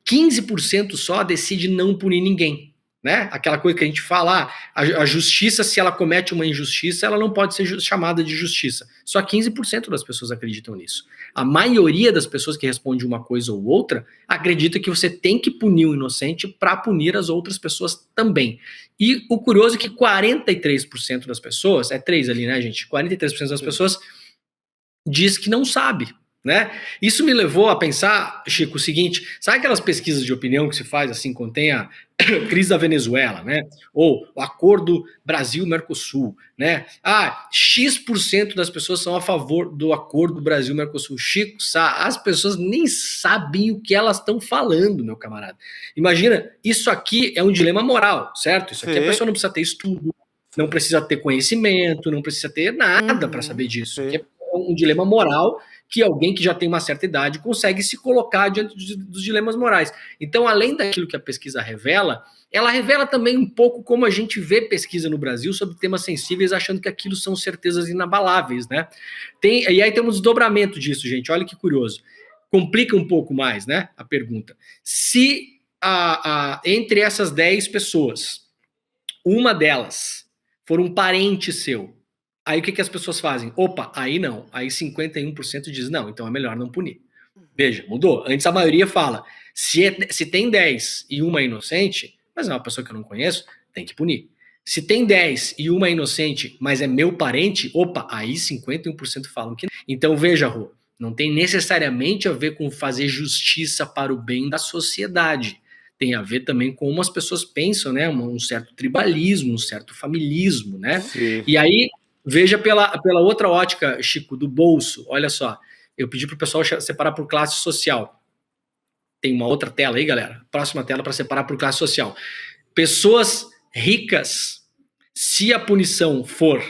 15% só decide não punir ninguém, né? Aquela coisa que a gente fala, a justiça, se ela comete uma injustiça, ela não pode ser chamada de justiça. Só 15% das pessoas acreditam nisso. A maioria das pessoas que responde uma coisa ou outra acredita que você tem que punir o inocente para punir as outras pessoas também. E o curioso é que 43% das pessoas, é 3 ali, né, gente? 43% das pessoas diz que não sabe. né? Isso me levou a pensar, Chico, o seguinte: sabe aquelas pesquisas de opinião que se faz assim, quando tem a crise da Venezuela, né? Ou o acordo Brasil-Mercosul, né? X% das pessoas são a favor do acordo Brasil-Mercosul. Chico, as pessoas nem sabem o que elas estão falando, meu camarada. Imagina, isso aqui é um dilema moral, certo? Isso aqui a pessoa não precisa ter estudo, não precisa ter conhecimento, não precisa ter nada para saber disso. Isso aqui é um dilema moral que alguém que já tem uma certa idade consegue se colocar diante dos dilemas morais. Então, além daquilo que a pesquisa revela, ela revela também um pouco como a gente vê pesquisa no Brasil sobre temas sensíveis, achando que aquilo são certezas inabaláveis, né? E aí tem um desdobramento disso, gente. Olha que curioso. Complica um pouco mais, né, a pergunta. Se entre essas 10 pessoas, uma delas for um parente seu, aí o que as pessoas fazem? Opa, aí não. Aí 51% diz não, então é melhor não punir. Veja, mudou. Antes a maioria fala, se tem 10 e uma é inocente, mas é uma pessoa que eu não conheço, tem que punir. Se tem 10 e uma é inocente, mas é meu parente, opa, aí 51% falam que não. Então veja, Rô, não tem necessariamente a ver com fazer justiça para o bem da sociedade. Tem a ver também com como as pessoas pensam, né? Um certo tribalismo, um certo familismo, né? Sim. E aí, veja pela outra ótica, Chico, do bolso. Olha só, eu pedi para o pessoal separar por classe social. Tem uma outra tela aí, galera. Próxima tela para separar por classe social. Pessoas ricas, se a punição for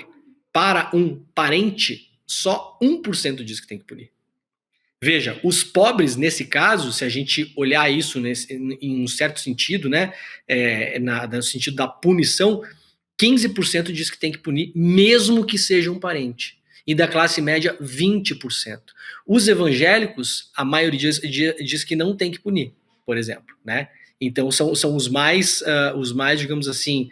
para um parente, só 1% diz que tem que punir. Veja, os pobres, nesse caso, se a gente olhar isso em um certo sentido, né, no sentido da punição, 15% diz que tem que punir, mesmo que seja um parente. E da classe média, 20%. Os evangélicos, a maioria diz que não tem que punir, por exemplo, né? Então são os mais, digamos assim,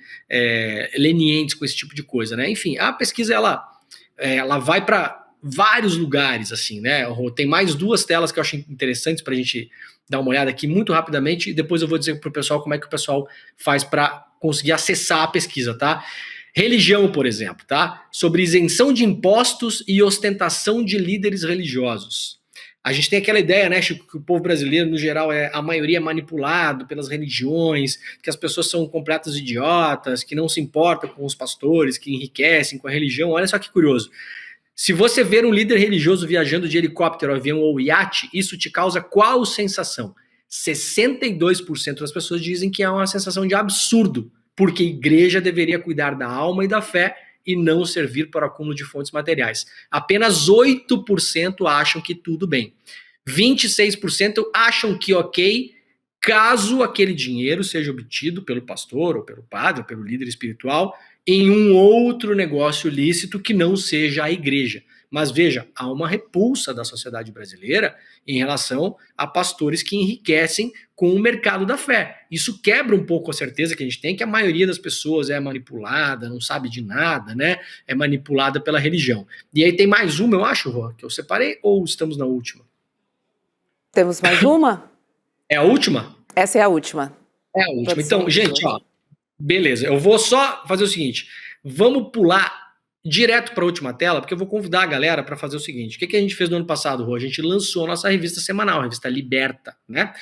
lenientes com esse tipo de coisa, né? Enfim, a pesquisa ela vai para vários lugares, assim, né? Tem mais 2 telas que eu acho interessantes para a gente dar uma olhada aqui muito rapidamente, e depois eu vou dizer para o pessoal como é que o pessoal faz para conseguir acessar a pesquisa, tá? Religião, por exemplo, tá? Sobre isenção de impostos e ostentação de líderes religiosos. A gente tem aquela ideia, né, Chico, que o povo brasileiro, no geral, a maioria é manipulado pelas religiões, que as pessoas são completos idiotas, que não se importam com os pastores, que enriquecem com a religião. Olha só que curioso. Se você ver um líder religioso viajando de helicóptero, avião ou iate, isso te causa qual sensação? 62% das pessoas dizem que é uma sensação de absurdo, porque a igreja deveria cuidar da alma e da fé e não servir para o acúmulo de fontes materiais. Apenas 8% acham que tudo bem. 26% acham que ok, caso aquele dinheiro seja obtido pelo pastor, ou pelo padre, ou pelo líder espiritual, em um outro negócio lícito que não seja a igreja. Mas veja, há uma repulsa da sociedade brasileira em relação a pastores que enriquecem com o mercado da fé. Isso quebra um pouco a certeza que a gente tem que a maioria das pessoas é manipulada, não sabe de nada, né? É manipulada pela religião. E aí tem mais uma, eu acho, Rô, que eu separei, ou estamos na última? Temos mais uma? É a última? Essa é a última. É a última. Então, gente, ó, beleza, eu vou só fazer o seguinte, vamos pular direto para a última tela, porque eu vou convidar a galera para fazer o seguinte. O que a gente fez no ano passado, Rô? A gente lançou a nossa revista semanal, a revista Liberta, né?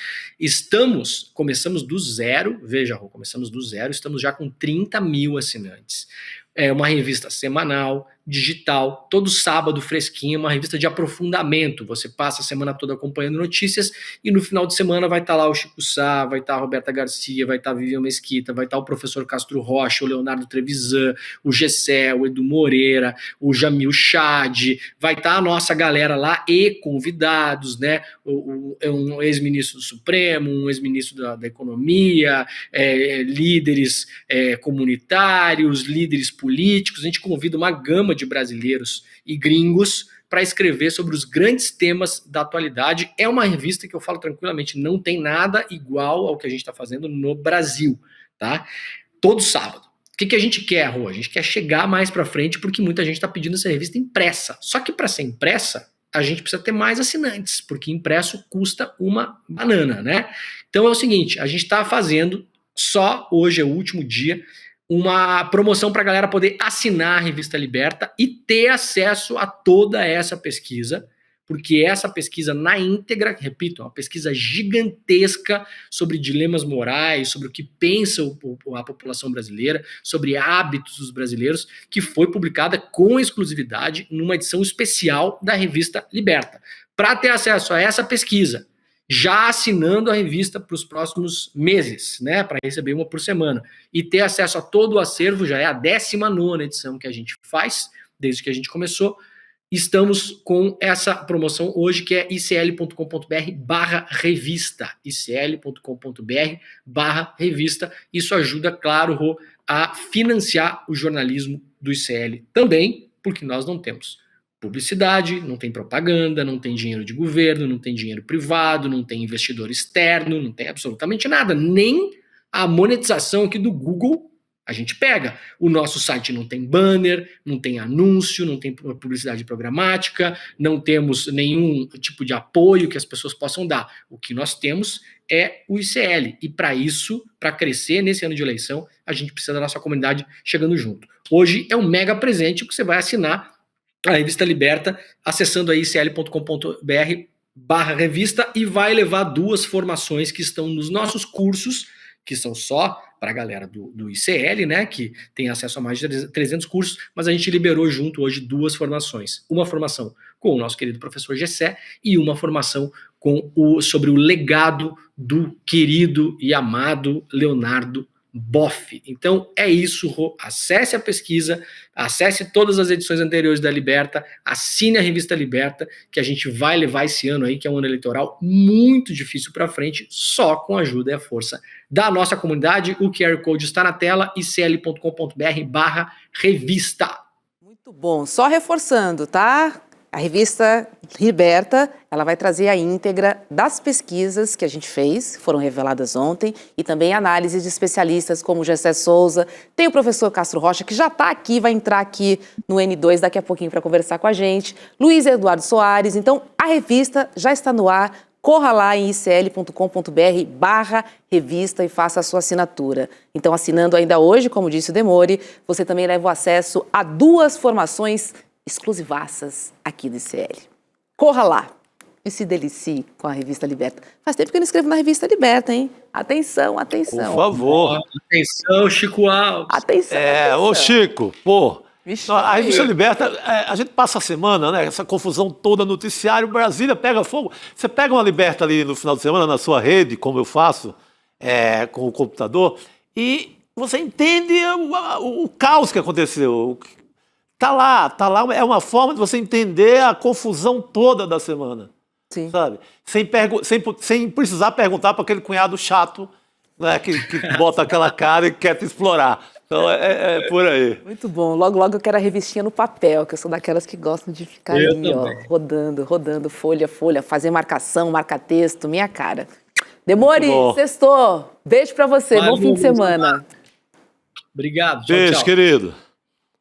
Começamos do zero, veja, Rô, começamos do zero, estamos já com 30 mil assinantes. É uma revista semanal, digital, todo sábado fresquinha, uma revista de aprofundamento. Você passa a semana toda acompanhando notícias e no final de semana vai estar lá o Chico Sá, vai estar a Roberta Garcia, vai estar a Vivian Mesquita, vai estar o professor Castro Rocha, o Leonardo Trevisan, o Gessé, o Edu Moreira, o Jamil Chad, vai estar a nossa galera lá e convidados, né? Um ex-ministro do Supremo, um ex-ministro da Economia, líderes comunitários, líderes políticos. A gente convida uma gama de brasileiros e gringos para escrever sobre os grandes temas da atualidade. É uma revista que eu falo tranquilamente, não tem nada igual ao que a gente está fazendo no Brasil, tá? Todo sábado. O que a gente quer, Rô? A gente quer chegar mais para frente porque muita gente está pedindo essa revista impressa. Só que para ser impressa, a gente precisa ter mais assinantes, porque impresso custa uma banana, né? Então é o seguinte, a gente está fazendo, só hoje é o último dia, uma promoção para a galera poder assinar a Revista Liberta e ter acesso a toda essa pesquisa porque essa pesquisa na íntegra, repito, é uma pesquisa gigantesca sobre dilemas morais, sobre o que pensa a população brasileira, sobre hábitos dos brasileiros, que foi publicada com exclusividade numa edição especial da revista Liberta. Para ter acesso a essa pesquisa, já assinando a revista para os próximos meses, né, para receber uma por semana, e ter acesso a todo o acervo, já é a 19ª edição que a gente faz, desde que a gente começou. Estamos com essa promoção hoje, que é icl.com.br/revista, icl.com.br/revista. Isso ajuda, claro, Rô, a financiar o jornalismo do ICL também, porque nós não temos publicidade, não tem propaganda, não tem dinheiro de governo, não tem dinheiro privado, não tem investidor externo, não tem absolutamente nada, nem a monetização aqui do Google a gente pega. O nosso site não tem banner, não tem anúncio, não tem publicidade programática, não temos nenhum tipo de apoio que as pessoas possam dar. O que nós temos é o ICL, e para isso, para crescer nesse ano de eleição, a gente precisa da nossa comunidade chegando junto. Hoje é um mega presente que você vai assinar a revista Liberta, acessando aí icl.com.br/revista, e vai levar 2 formações que estão nos nossos cursos, que são só para a galera do ICL, né, que tem acesso a mais de 300 cursos, mas a gente liberou junto hoje 2 formações. Uma formação com o nosso querido professor Gessé e uma formação sobre o legado do querido e amado Leonardo Boff. Então é isso, Rô. Acesse a pesquisa, acesse todas as edições anteriores da Liberta, assine a revista Liberta, que a gente vai levar esse ano aí, que é um ano eleitoral muito difícil para frente, só com a ajuda e a força da nossa comunidade. O QR Code está na tela, icl.com.br/revista. Muito bom. Só reforçando, tá? A revista Liberta, ela vai trazer a íntegra das pesquisas que a gente fez, foram reveladas ontem, e também análises de especialistas como Gessé Souza, tem o professor Castro Rocha, que já está aqui, vai entrar aqui no N2 daqui a pouquinho para conversar com a gente, Luiz Eduardo Soares. Então, a revista já está no ar, corra lá em icl.com.br/revista e faça a sua assinatura. Então, assinando ainda hoje, como disse o Demore, você também leva o acesso a 2 formações exclusivaças aqui do ICL. Corra lá e se delicie com a revista Liberta. Faz tempo que eu não escrevo na revista Liberta, hein? Atenção, atenção. Por favor. Atenção, Chico Alves. Atenção, atenção. Ô Chico, pô, Vixe, a revista Liberta, a gente passa a semana, né, essa confusão toda, noticiário, Brasília pega fogo. Você pega uma Liberta ali no final de semana na sua rede, como eu faço, com o computador, e você entende o caos que aconteceu. Tá lá, é uma forma de você entender a confusão toda da semana. Sim. Sabe? Sem precisar perguntar para aquele cunhado chato, né, que bota aquela cara e quer te explorar. Então é por aí. Muito bom. Logo, logo eu quero a revistinha no papel, que eu sou daquelas que gostam de ficar ali, ó, rodando, folha, fazer marcação, marca texto, minha cara. Demore, sextou. Beijo pra você, bom fim de semana. Obrigado. Beijo, tchau. querido.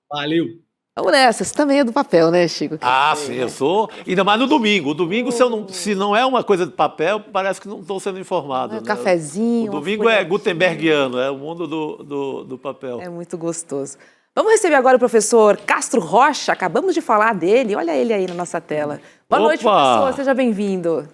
Valeu. Vamos nessa, você também é do papel, né, Chico? Sim, eu sou. Ainda mais no domingo. O domingo, se não é uma coisa de papel, parece que não estou sendo informado. Um cafezinho. O domingo é gutenbergiano, é o mundo do papel. É muito gostoso. Vamos receber agora o professor Castro Rocha. Acabamos de falar dele. Olha ele aí na nossa tela. Boa noite, professor. Seja bem-vindo.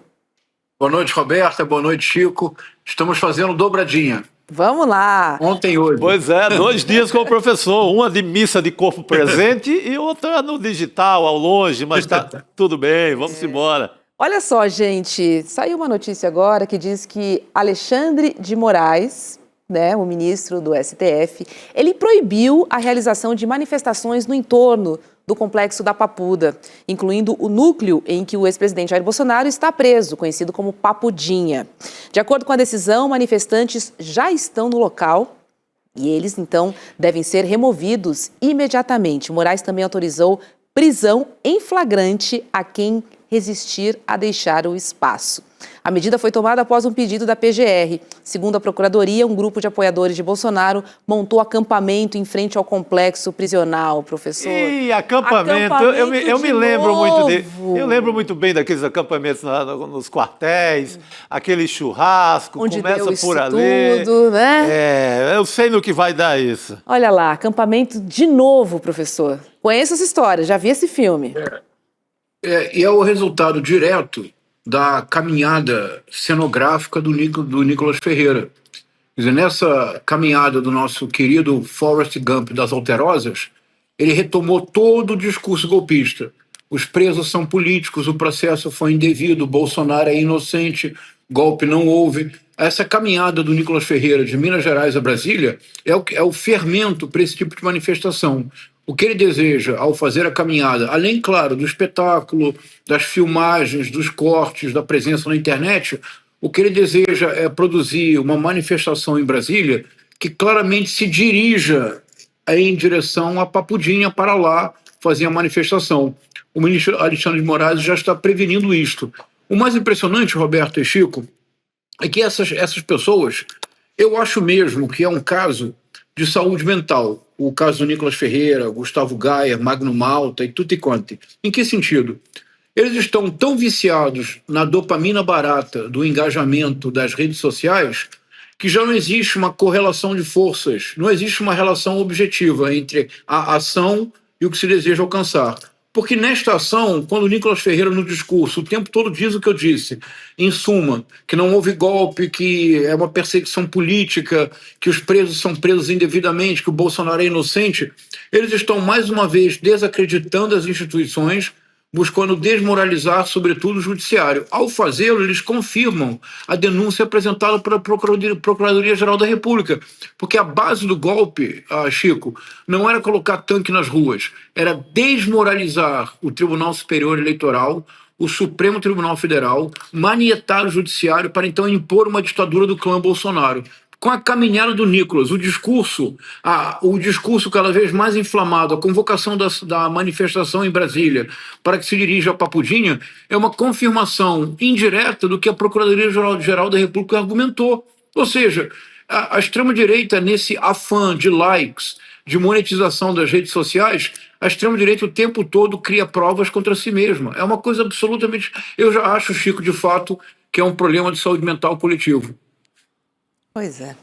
Boa noite, Roberta. Boa noite, Chico. Estamos fazendo dobradinha. Vamos lá. Ontem e hoje. Pois é, 2 dias com o professor. Uma de missa de corpo presente e outra no digital, ao longe, mas tá tudo bem, vamos embora. Olha só, gente, saiu uma notícia agora que diz que Alexandre de Moraes, né, o ministro do STF, ele proibiu a realização de manifestações no entorno do complexo da Papuda, incluindo o núcleo em que o ex-presidente Jair Bolsonaro está preso, conhecido como Papudinha. De acordo com a decisão, manifestantes já estão no local e eles, então, devem ser removidos imediatamente. Moraes também autorizou prisão em flagrante a quem resistir a deixar o espaço. A medida foi tomada após um pedido da PGR. Segundo a Procuradoria, um grupo de apoiadores de Bolsonaro montou acampamento em frente ao complexo prisional, professor. Acampamento eu me lembro eu lembro muito bem daqueles acampamentos nos quartéis, aquele churrasco, onde começa deu por isso ali. Tudo, né? Eu sei no que vai dar isso. Olha lá, acampamento de novo, professor. Conheço essa história, já vi esse filme. E é o resultado direto da caminhada cenográfica do Nicolas Ferreira. Quer dizer, nessa caminhada do nosso querido Forrest Gump das Alterosas, ele retomou todo o discurso golpista. Os presos são políticos, o processo foi indevido, Bolsonaro é inocente, golpe não houve. Essa caminhada do Nicolas Ferreira de Minas Gerais a Brasília é o fermento para esse tipo de manifestação. O que ele deseja ao fazer a caminhada, além, claro, do espetáculo, das filmagens, dos cortes, da presença na internet, o que ele deseja é produzir uma manifestação em Brasília que claramente se dirija em direção a Papudinha para lá fazer a manifestação. O ministro Alexandre de Moraes já está prevenindo isto. O mais impressionante, Roberto e Chico, é que essas pessoas, eu acho mesmo que é um caso de saúde mental. O caso do Nicolas Ferreira, Gustavo Gaia, Magno Malta e tutti quanti. Em que sentido? Eles estão tão viciados na dopamina barata do engajamento das redes sociais que já não existe uma correlação de forças, não existe uma relação objetiva entre a ação e o que se deseja alcançar. Porque nesta ação, quando o Nicolas Ferreira no discurso o tempo todo diz o que eu disse, em suma, que não houve golpe, que é uma perseguição política, que os presos são presos indevidamente, que o Bolsonaro é inocente, eles estão mais uma vez desacreditando as instituições, buscando desmoralizar, sobretudo, o judiciário. Ao fazê-lo, eles confirmam a denúncia apresentada pela Procuradoria-Geral da República, porque a base do golpe, Chico, não era colocar tanque nas ruas, era desmoralizar o Tribunal Superior Eleitoral, o Supremo Tribunal Federal, manietar o judiciário para então impor uma ditadura do clã Bolsonaro. Com a caminhada do Nicolas, o discurso cada vez mais inflamado, a convocação da manifestação em Brasília para que se dirija a Papudinha, é uma confirmação indireta do que a Procuradoria-Geral da República argumentou. Ou seja, a extrema-direita, nesse afã de likes, de monetização das redes sociais, a extrema-direita o tempo todo cria provas contra si mesma. É uma coisa absolutamente... Eu já acho, Chico, de fato, que é um problema de saúde mental coletivo. Pois é.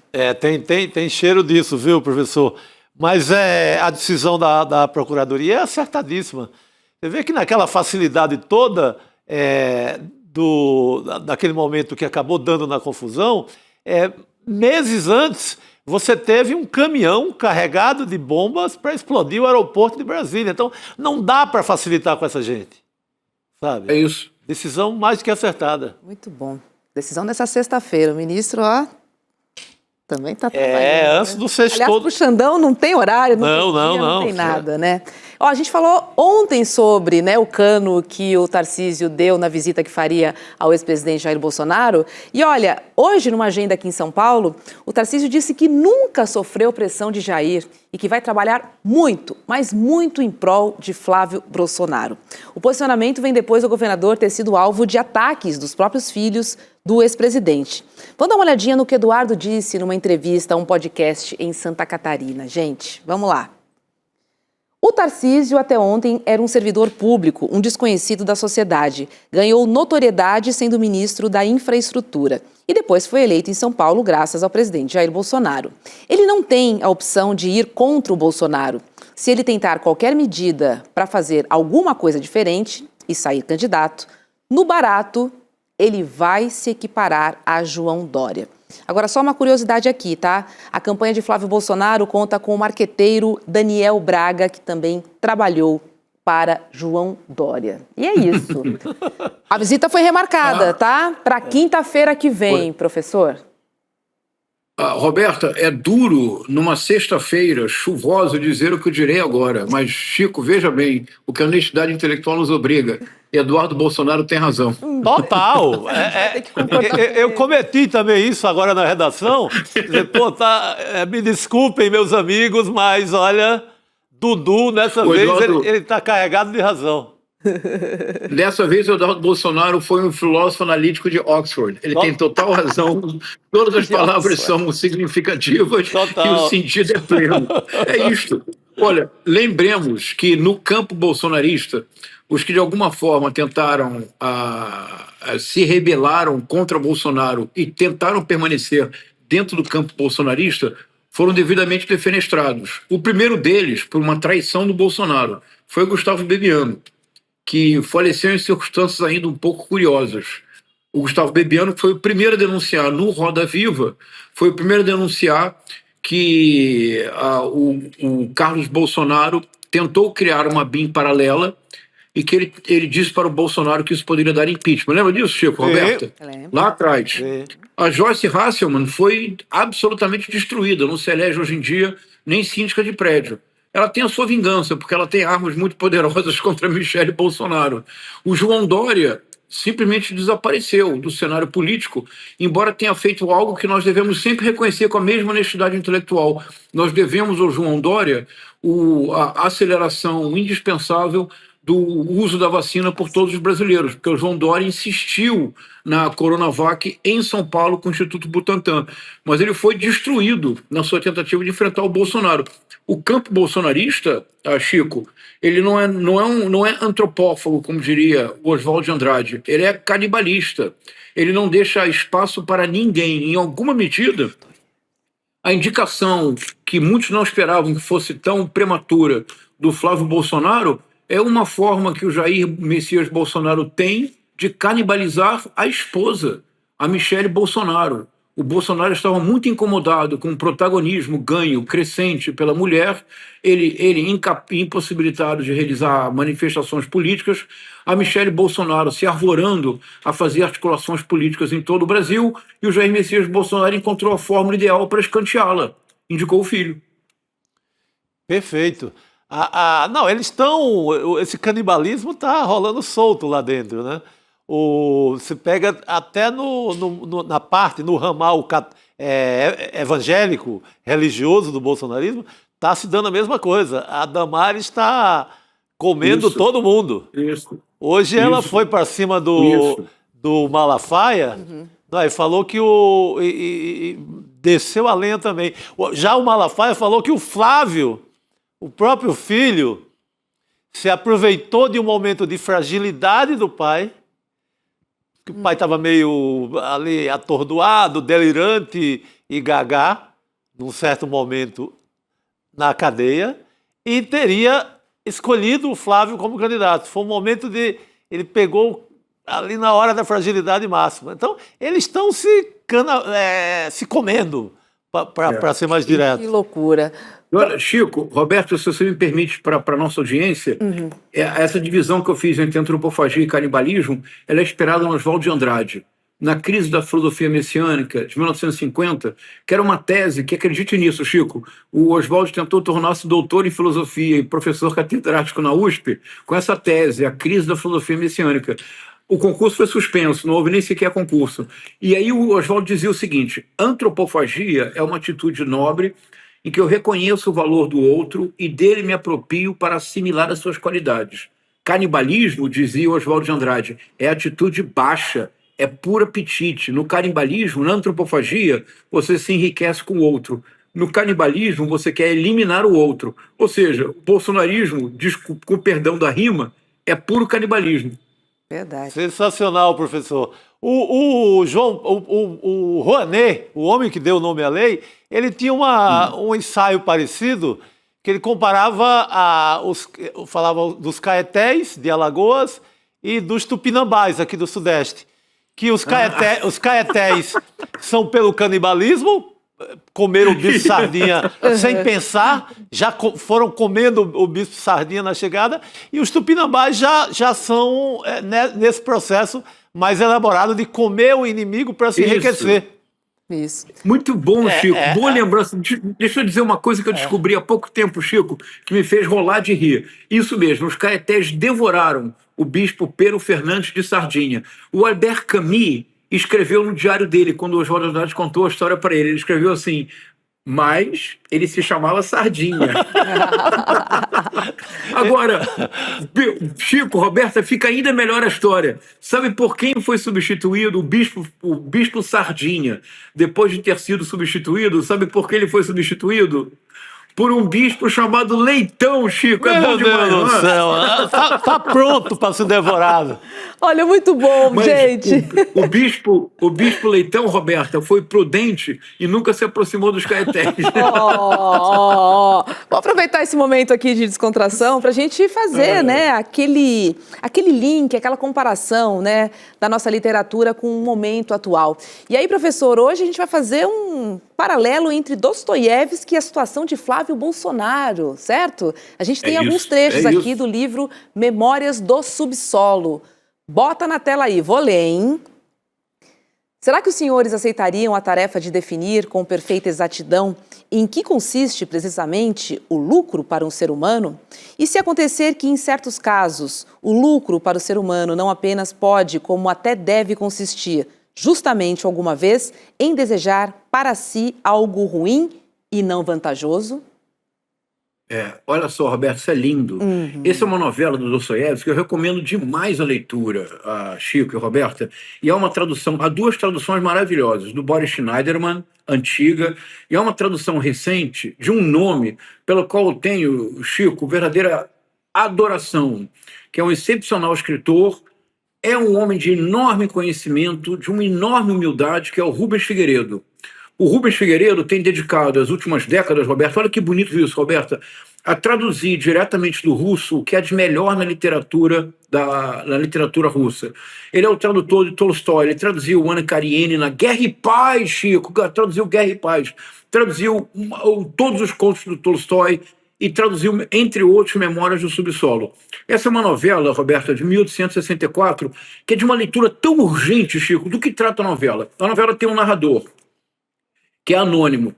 Tem cheiro disso, viu, professor? Mas a decisão da Procuradoria é acertadíssima. Você vê que naquela facilidade toda daquele momento que acabou dando na confusão, meses antes você teve um caminhão carregado de bombas para explodir o aeroporto de Brasília. Então, não dá para facilitar com essa gente, sabe? É isso. Decisão mais do que acertada. Muito bom. Decisão dessa sexta-feira. O ministro, também está trabalhando. Antes do sexto. Aliás, pro Xandão não tem horário, não tem nada, né? A gente falou ontem sobre o cano que o Tarcísio deu na visita que faria ao ex-presidente Jair Bolsonaro. E olha, hoje numa agenda aqui em São Paulo, o Tarcísio disse que nunca sofreu pressão de Jair e que vai trabalhar muito, mas muito em prol de Flávio Bolsonaro. O posicionamento vem depois do governador ter sido alvo de ataques dos próprios filhos do ex-presidente. Vamos dar uma olhadinha no que Eduardo disse numa entrevista a um podcast em Santa Catarina. Gente, vamos lá. O Tarcísio, até ontem, era um servidor público, um desconhecido da sociedade. Ganhou notoriedade sendo ministro da Infraestrutura. E depois foi eleito em São Paulo graças ao presidente Jair Bolsonaro. Ele não tem a opção de ir contra o Bolsonaro. Se ele tentar qualquer medida para fazer alguma coisa diferente e sair candidato, no barato, ele vai se equiparar a João Dória. Agora, só uma curiosidade aqui, tá? A campanha de Flávio Bolsonaro conta com o marqueteiro Daniel Braga, que também trabalhou para João Dória. E é isso. A visita foi remarcada, tá? Para quinta-feira que vem, professor. Roberta, é duro numa sexta-feira chuvosa dizer o que eu direi agora, mas, Chico, veja bem, o que a honestidade intelectual nos obriga. Eduardo Bolsonaro tem razão. Total. Eu cometi também isso agora na redação. Dizer, me desculpem, meus amigos, mas olha, Dudu, nessa vez, Eduardo, ele está carregado de razão. Dessa vez, o Eduardo Bolsonaro foi um filósofo analítico de Oxford. Ele tem total razão. Todas as palavras são significativas e o sentido é pleno. É isto. Olha, lembremos que no campo bolsonarista, os que de alguma forma tentaram se rebelaram contra Bolsonaro e tentaram permanecer dentro do campo bolsonarista foram devidamente defenestrados. O primeiro deles, por uma traição do Bolsonaro, foi o Gustavo Bebiano, que faleceu em circunstâncias ainda um pouco curiosas. O Gustavo Bebiano foi o primeiro a denunciar no Roda Viva, foi o primeiro a denunciar que o Carlos Bolsonaro tentou criar uma BIM paralela e que ele disse para o Bolsonaro que isso poderia dar impeachment. Lembra disso, Chico, Roberta? Lá atrás. A Joyce Hasselman foi absolutamente destruída, não se elege hoje em dia nem síndica de prédio. Ela tem a sua vingança, porque ela tem armas muito poderosas contra Michele Bolsonaro. O João Dória simplesmente desapareceu do cenário político, embora tenha feito algo que nós devemos sempre reconhecer com a mesma honestidade intelectual. Nós devemos ao João Dória a aceleração indispensável do uso da vacina por todos os brasileiros, porque o João Dória insistiu na Coronavac em São Paulo com o Instituto Butantan, mas ele foi destruído na sua tentativa de enfrentar o Bolsonaro. O campo bolsonarista, Chico, ele não é antropófago, como diria o Oswaldo de Andrade, ele é canibalista, ele não deixa espaço para ninguém. Em alguma medida, a indicação que muitos não esperavam que fosse tão prematura do Flávio Bolsonaro é uma forma que o Jair Messias Bolsonaro tem de canibalizar a esposa, a Michele Bolsonaro. O Bolsonaro estava muito incomodado com o protagonismo ganho crescente pela mulher, ele impossibilitado de realizar manifestações políticas, a Michele Bolsonaro se arvorando a fazer articulações políticas em todo o Brasil, e o Jair Messias Bolsonaro encontrou a fórmula ideal para escanteá-la, indicou o filho. Perfeito. Não, eles estão. Esse canibalismo está rolando solto lá dentro, né? Você pega até na parte, no ramal evangélico, religioso do bolsonarismo, está se dando a mesma coisa. A Damares está comendo todo mundo. Hoje ela foi para cima do Malafaia, e falou que desceu a lenha também. Já o Malafaia falou que o Flávio, o próprio filho, se aproveitou de um momento de fragilidade do pai, que o pai estava meio ali atordoado, delirante e gagá, num certo momento na cadeia, e teria escolhido o Flávio como candidato. Foi um momento ele pegou ali na hora da fragilidade máxima. Então, eles estão se comendo, para ser mais direto. Que loucura. Olha, Chico, Roberto, se você me permite para a nossa audiência, essa divisão que eu fiz entre antropofagia e canibalismo, ela é esperada no Oswaldo de Andrade, na crise da filosofia messiânica de 1950, que era uma tese que, acredite nisso, Chico, o Oswaldo tentou tornar-se doutor em filosofia e professor catedrático na USP com essa tese, a crise da filosofia messiânica. O concurso foi suspenso, não houve nem sequer concurso. E aí o Oswaldo dizia o seguinte: antropofagia é uma atitude nobre em que eu reconheço o valor do outro e dele me aproprio para assimilar as suas qualidades. Canibalismo, dizia Oswaldo de Andrade, é atitude baixa, é puro apetite. No canibalismo, na antropofagia, você se enriquece com o outro. No canibalismo, você quer eliminar o outro. Ou seja, o bolsonarismo, com perdão da rima, é puro canibalismo. Verdade. Sensacional, professor. O Rouanet, o homem que deu o nome à lei, ele tinha um ensaio parecido, que ele comparava falava dos caetés de Alagoas e dos tupinambás aqui do Sudeste. Que os caetés são pelo canibalismo, comeram o bife sardinha sem pensar, já foram comendo o bife sardinha na chegada, e os tupinambás já são nesse processo mais elaborado de comer o inimigo para se enriquecer. Isso. Muito bom, Chico. Boa lembrança. Deixa eu dizer uma coisa que eu descobri há pouco tempo, Chico, que me fez rolar de rir. Isso mesmo, os caetés devoraram o bispo Pero Fernandes de Sardinha. O Albert Camus escreveu no diário dele, quando o Oswaldo de Andrade contou a história para ele. Ele escreveu assim: mas ele se chamava Sardinha. Agora, Chico, Roberta, fica ainda melhor a história. Sabe por quem foi substituído o bispo Sardinha? Depois de ter sido substituído, sabe por que ele foi substituído? por um bispo chamado Leitão, Chico. É bom Meu demais, Deus não do é? céu, tá pronto para ser devorado. Olha, muito bom, Mas gente. o bispo Leitão, Roberta, foi prudente e nunca se aproximou dos caetés. Vou aproveitar esse momento aqui de descontração para a gente fazer, né, aquele link, aquela comparação, né, da nossa literatura com o momento atual. E aí, professor, hoje a gente vai fazer um paralelo entre Dostoiévski e a situação de Flávio Bolsonaro, certo? A gente tem alguns trechos aqui do livro Memórias do Subsolo. Bota na tela aí, vou ler, hein? Será que os senhores aceitariam a tarefa de definir com perfeita exatidão em que consiste precisamente o lucro para um ser humano? E se acontecer que, em certos casos, o lucro para o ser humano não apenas pode, como até deve consistir, justamente alguma vez, em desejar para si algo ruim e não vantajoso? Olha só, Roberto, isso é lindo. Essa é uma novela do Dostoiévski que eu recomendo demais a leitura, a Chico e Roberta. E há uma tradução, há duas traduções maravilhosas, do Boris Schneiderman, antiga, e há uma tradução recente de um nome pelo qual eu tenho, Chico, verdadeira adoração, que é um excepcional escritor, é um homem de enorme conhecimento, de uma enorme humildade, que é o Rubens Figueiredo. O Rubens Figueiredo tem dedicado as últimas décadas, Roberto, olha que bonito isso, Roberta, a traduzir diretamente do russo o que é de melhor na literatura russa. Ele é o tradutor de Tolstói, ele traduziu Anna Karenina, Guerra e Paz, Chico, traduziu Guerra e Paz, traduziu todos os contos do Tolstói e traduziu, entre outros, Memórias do Subsolo. Essa é uma novela, Roberta, de 1864, que é de uma leitura tão urgente, Chico. Do que trata a novela? A novela tem um narrador, que é anônimo,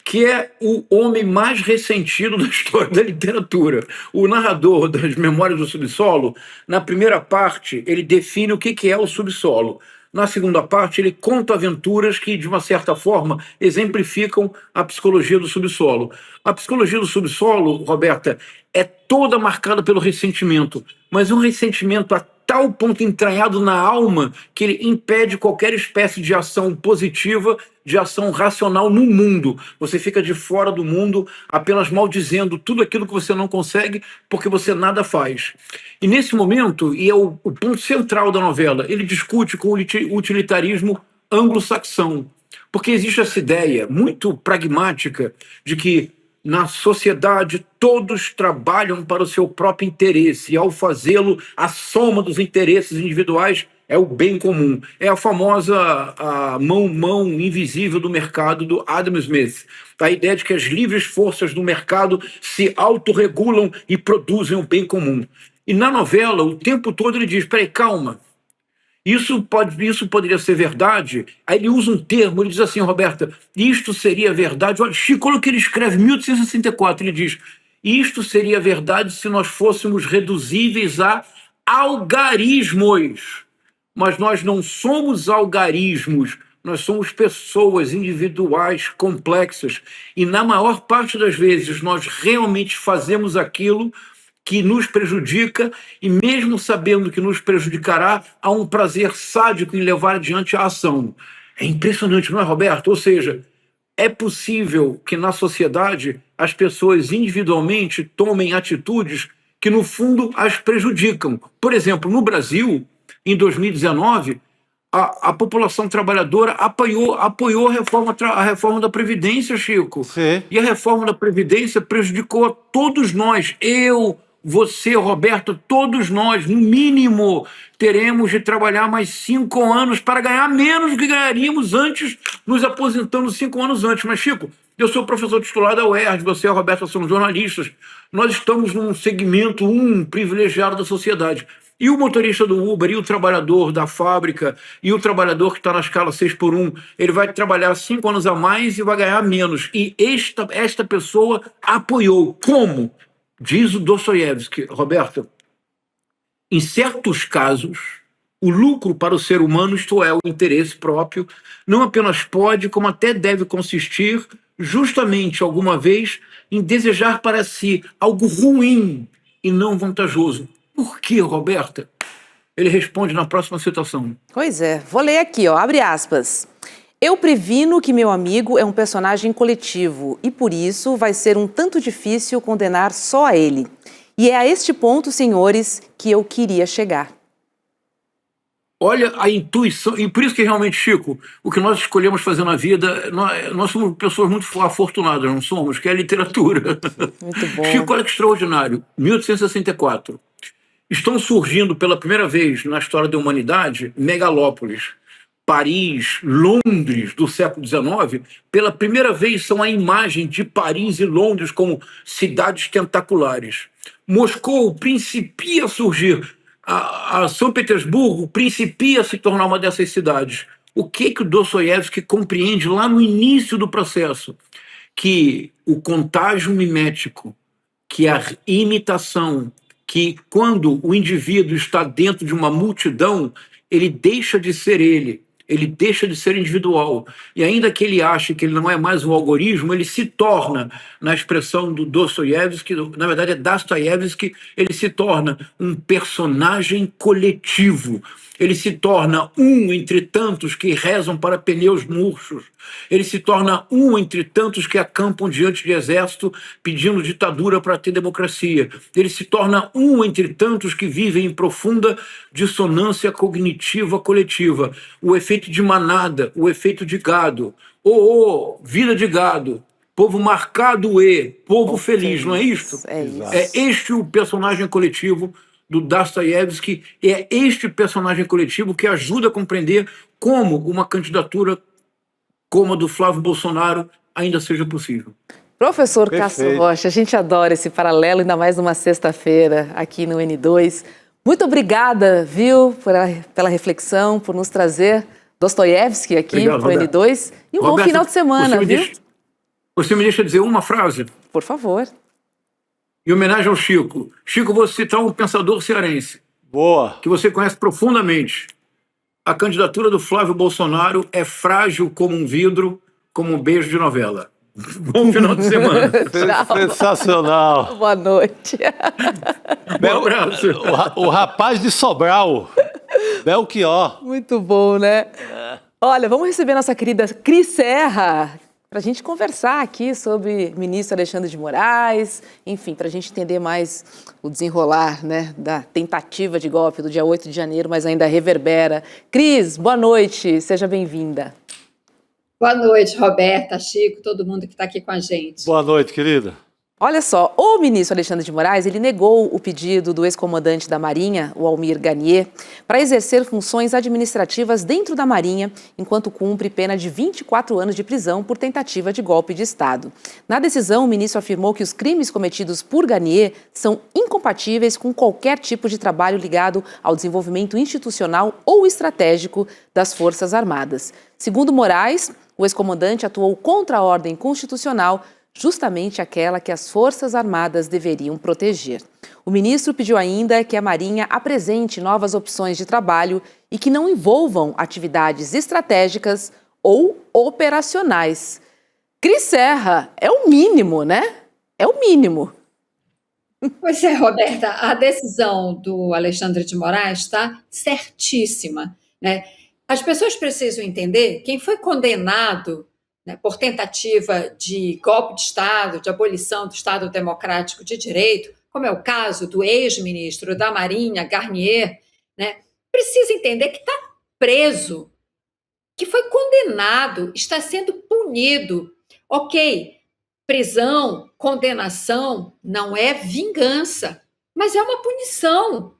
que é o homem mais ressentido da história da literatura. O narrador das Memórias do Subsolo, na primeira parte, ele define o que é o subsolo. Na segunda parte, ele conta aventuras que, de uma certa forma, exemplificam a psicologia do subsolo. A psicologia do subsolo, Roberta, é toda marcada pelo ressentimento, mas um ressentimento a tal ponto entranhado na alma que ele impede qualquer espécie de ação positiva, de ação racional no mundo. Você fica de fora do mundo apenas maldizendo tudo aquilo que você não consegue porque você nada faz. E nesse momento, e é o ponto central da novela, ele discute com o utilitarismo anglo-saxão, porque existe essa ideia muito pragmática de que na sociedade todos trabalham para o seu próprio interesse e, ao fazê-lo, a soma dos interesses individuais é o bem comum. É a famosa mão invisível do mercado do Adam Smith. A ideia de que as livres forças do mercado se autorregulam e produzem o bem comum. E na novela, o tempo todo ele diz, peraí, calma, isso poderia ser verdade. Aí ele usa um termo, ele diz assim, Roberta, isto seria verdade. Olha, Chico, olha o que ele escreve, 1864, ele diz, isto seria verdade se nós fôssemos reduzíveis a algarismos. Mas nós não somos algarismos, nós somos pessoas individuais, complexas. E na maior parte das vezes nós realmente fazemos aquilo que nos prejudica, e mesmo sabendo que nos prejudicará, há um prazer sádico em levar adiante a ação. É impressionante, não é, Roberto? Ou seja, é possível que na sociedade as pessoas individualmente tomem atitudes que, no fundo, as prejudicam. Por exemplo, no Brasil, em 2019, a população trabalhadora apoiou a reforma da Previdência, Chico. Sim. E a reforma da Previdência prejudicou a todos nós. Eu, você, Roberto, todos nós, no mínimo, teremos de trabalhar mais 5 anos para ganhar menos do que ganharíamos antes, nos aposentando 5 anos antes. Mas, Chico, eu sou professor titular da UERJ, você e a Roberta são jornalistas. Nós estamos num segmento privilegiado da sociedade. E o motorista do Uber, e o trabalhador da fábrica, e o trabalhador que está na escala 6x1, ele vai trabalhar 5 anos a mais e vai ganhar menos. E esta pessoa apoiou. Como? Diz o Dostoiévski, Roberta, em certos casos, o lucro para o ser humano, isto é, o interesse próprio, não apenas pode, como até deve consistir, justamente alguma vez, em desejar para si algo ruim e não vantajoso. Por quê, Roberta? Ele responde na próxima citação. Pois é, vou ler aqui, ó, abre aspas. Eu previno que meu amigo é um personagem coletivo e, por isso, vai ser um tanto difícil condenar só a ele. E é a este ponto, senhores, que eu queria chegar. Olha a intuição, e por isso que realmente, Chico, o que nós escolhemos fazer na vida, nós somos pessoas muito afortunadas, não somos? Que é a literatura. Muito bom. Chico, olha que extraordinário, 1864. Estão surgindo pela primeira vez na história da humanidade megalópolis. Paris, Londres do século XIX, pela primeira vez são a imagem de Paris e Londres como cidades tentaculares. Moscou principia a surgir, a São Petersburgo principia a se tornar uma dessas cidades. O que o Dostoiévski compreende lá no início do processo? Que o contágio mimético, que a imitação, que quando o indivíduo está dentro de uma multidão, ele deixa de ser ele deixa de ser individual. E ainda que ele ache que ele não é mais um algoritmo, ele se torna, na expressão do Dostoiévski, na verdade é Dostoiévski, ele se torna um personagem coletivo. Ele se torna um entre tantos que rezam para pneus murchos. Ele se torna um entre tantos que acampam diante de exército pedindo ditadura para ter democracia. Ele se torna um entre tantos que vivem em profunda dissonância cognitiva coletiva. O efeito de manada, o efeito de gado. Vida de gado. Povo marcado povo feliz, não é isto? É isso. É este o personagem coletivo do Dostoiévski, é este personagem coletivo que ajuda a compreender como uma candidatura como a do Flávio Bolsonaro ainda seja possível. Professor Cássio Rocha, a gente adora esse paralelo, ainda mais numa sexta-feira aqui no N2. Muito obrigada, viu, pela reflexão, por nos trazer Dostoiévski aqui para o N2. E um bom final de semana, viu? Você me deixa dizer uma frase? Por favor. Em homenagem ao Chico. Chico, vou citar um pensador cearense. Boa. Que você conhece profundamente. A candidatura do Flávio Bolsonaro é frágil como um vidro, como um beijo de novela. Bom final de semana. Sensacional. Boa noite. Um abraço. O rapaz de Sobral, Belchior. Muito bom, né? Olha, vamos receber nossa querida Cris Serra para a gente conversar aqui sobre o ministro Alexandre de Moraes, enfim, para a gente entender mais o desenrolar, né, da tentativa de golpe do dia 8 de janeiro, mas ainda reverbera. Cris, boa noite, seja bem-vinda. Boa noite, Roberta, Chico, todo mundo que está aqui com a gente. Boa noite, querida. Olha só, o ministro Alexandre de Moraes, ele negou o pedido do ex-comandante da Marinha, o Almir Garnier, para exercer funções administrativas dentro da Marinha, enquanto cumpre pena de 24 anos de prisão por tentativa de golpe de Estado. Na decisão, o ministro afirmou que os crimes cometidos por Garnier são incompatíveis com qualquer tipo de trabalho ligado ao desenvolvimento institucional ou estratégico das Forças Armadas. Segundo Moraes, o ex-comandante atuou contra a ordem constitucional, justamente aquela que as Forças Armadas deveriam proteger. O ministro pediu ainda que a Marinha apresente novas opções de trabalho e que não envolvam atividades estratégicas ou operacionais. Cris Serra, é o mínimo, né? É o mínimo. Pois é, Roberta, a decisão do Alexandre de Moraes está certíssima, né? As pessoas precisam entender quem foi condenado, né, por tentativa de golpe de Estado, de abolição do Estado Democrático de Direito, como é o caso do ex-ministro da Marinha, Garnier, né, precisa entender que está preso, que foi condenado, está sendo punido. Ok, prisão, condenação não é vingança, mas é uma punição.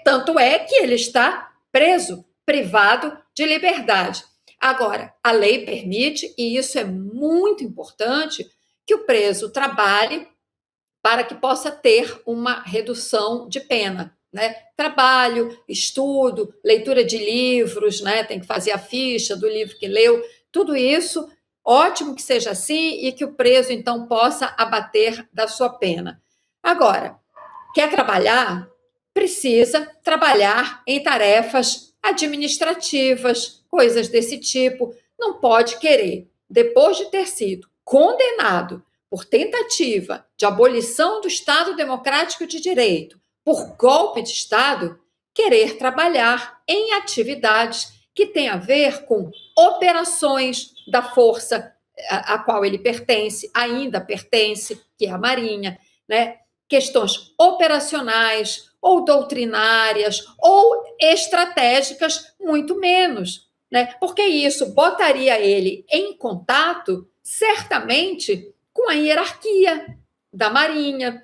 Tanto é que ele está preso, privado de liberdade. Agora, a lei permite, e isso é muito importante, que o preso trabalhe para que possa ter uma redução de pena, né? Trabalho, estudo, leitura de livros, né? Tem que fazer a ficha do livro que leu, tudo isso, ótimo que seja assim e que o preso, então, possa abater da sua pena. Agora, quer trabalhar? Precisa trabalhar em tarefas administrativas, coisas desse tipo. Não pode querer, depois de ter sido condenado por tentativa de abolição do Estado Democrático de Direito, por golpe de Estado, querer trabalhar em atividades que tem a ver com operações da força a qual ele pertence, ainda pertence, que é a Marinha, né? Questões operacionais ou doutrinárias ou estratégicas, muito menos, né? Porque isso botaria ele em contato, certamente, com a hierarquia da Marinha,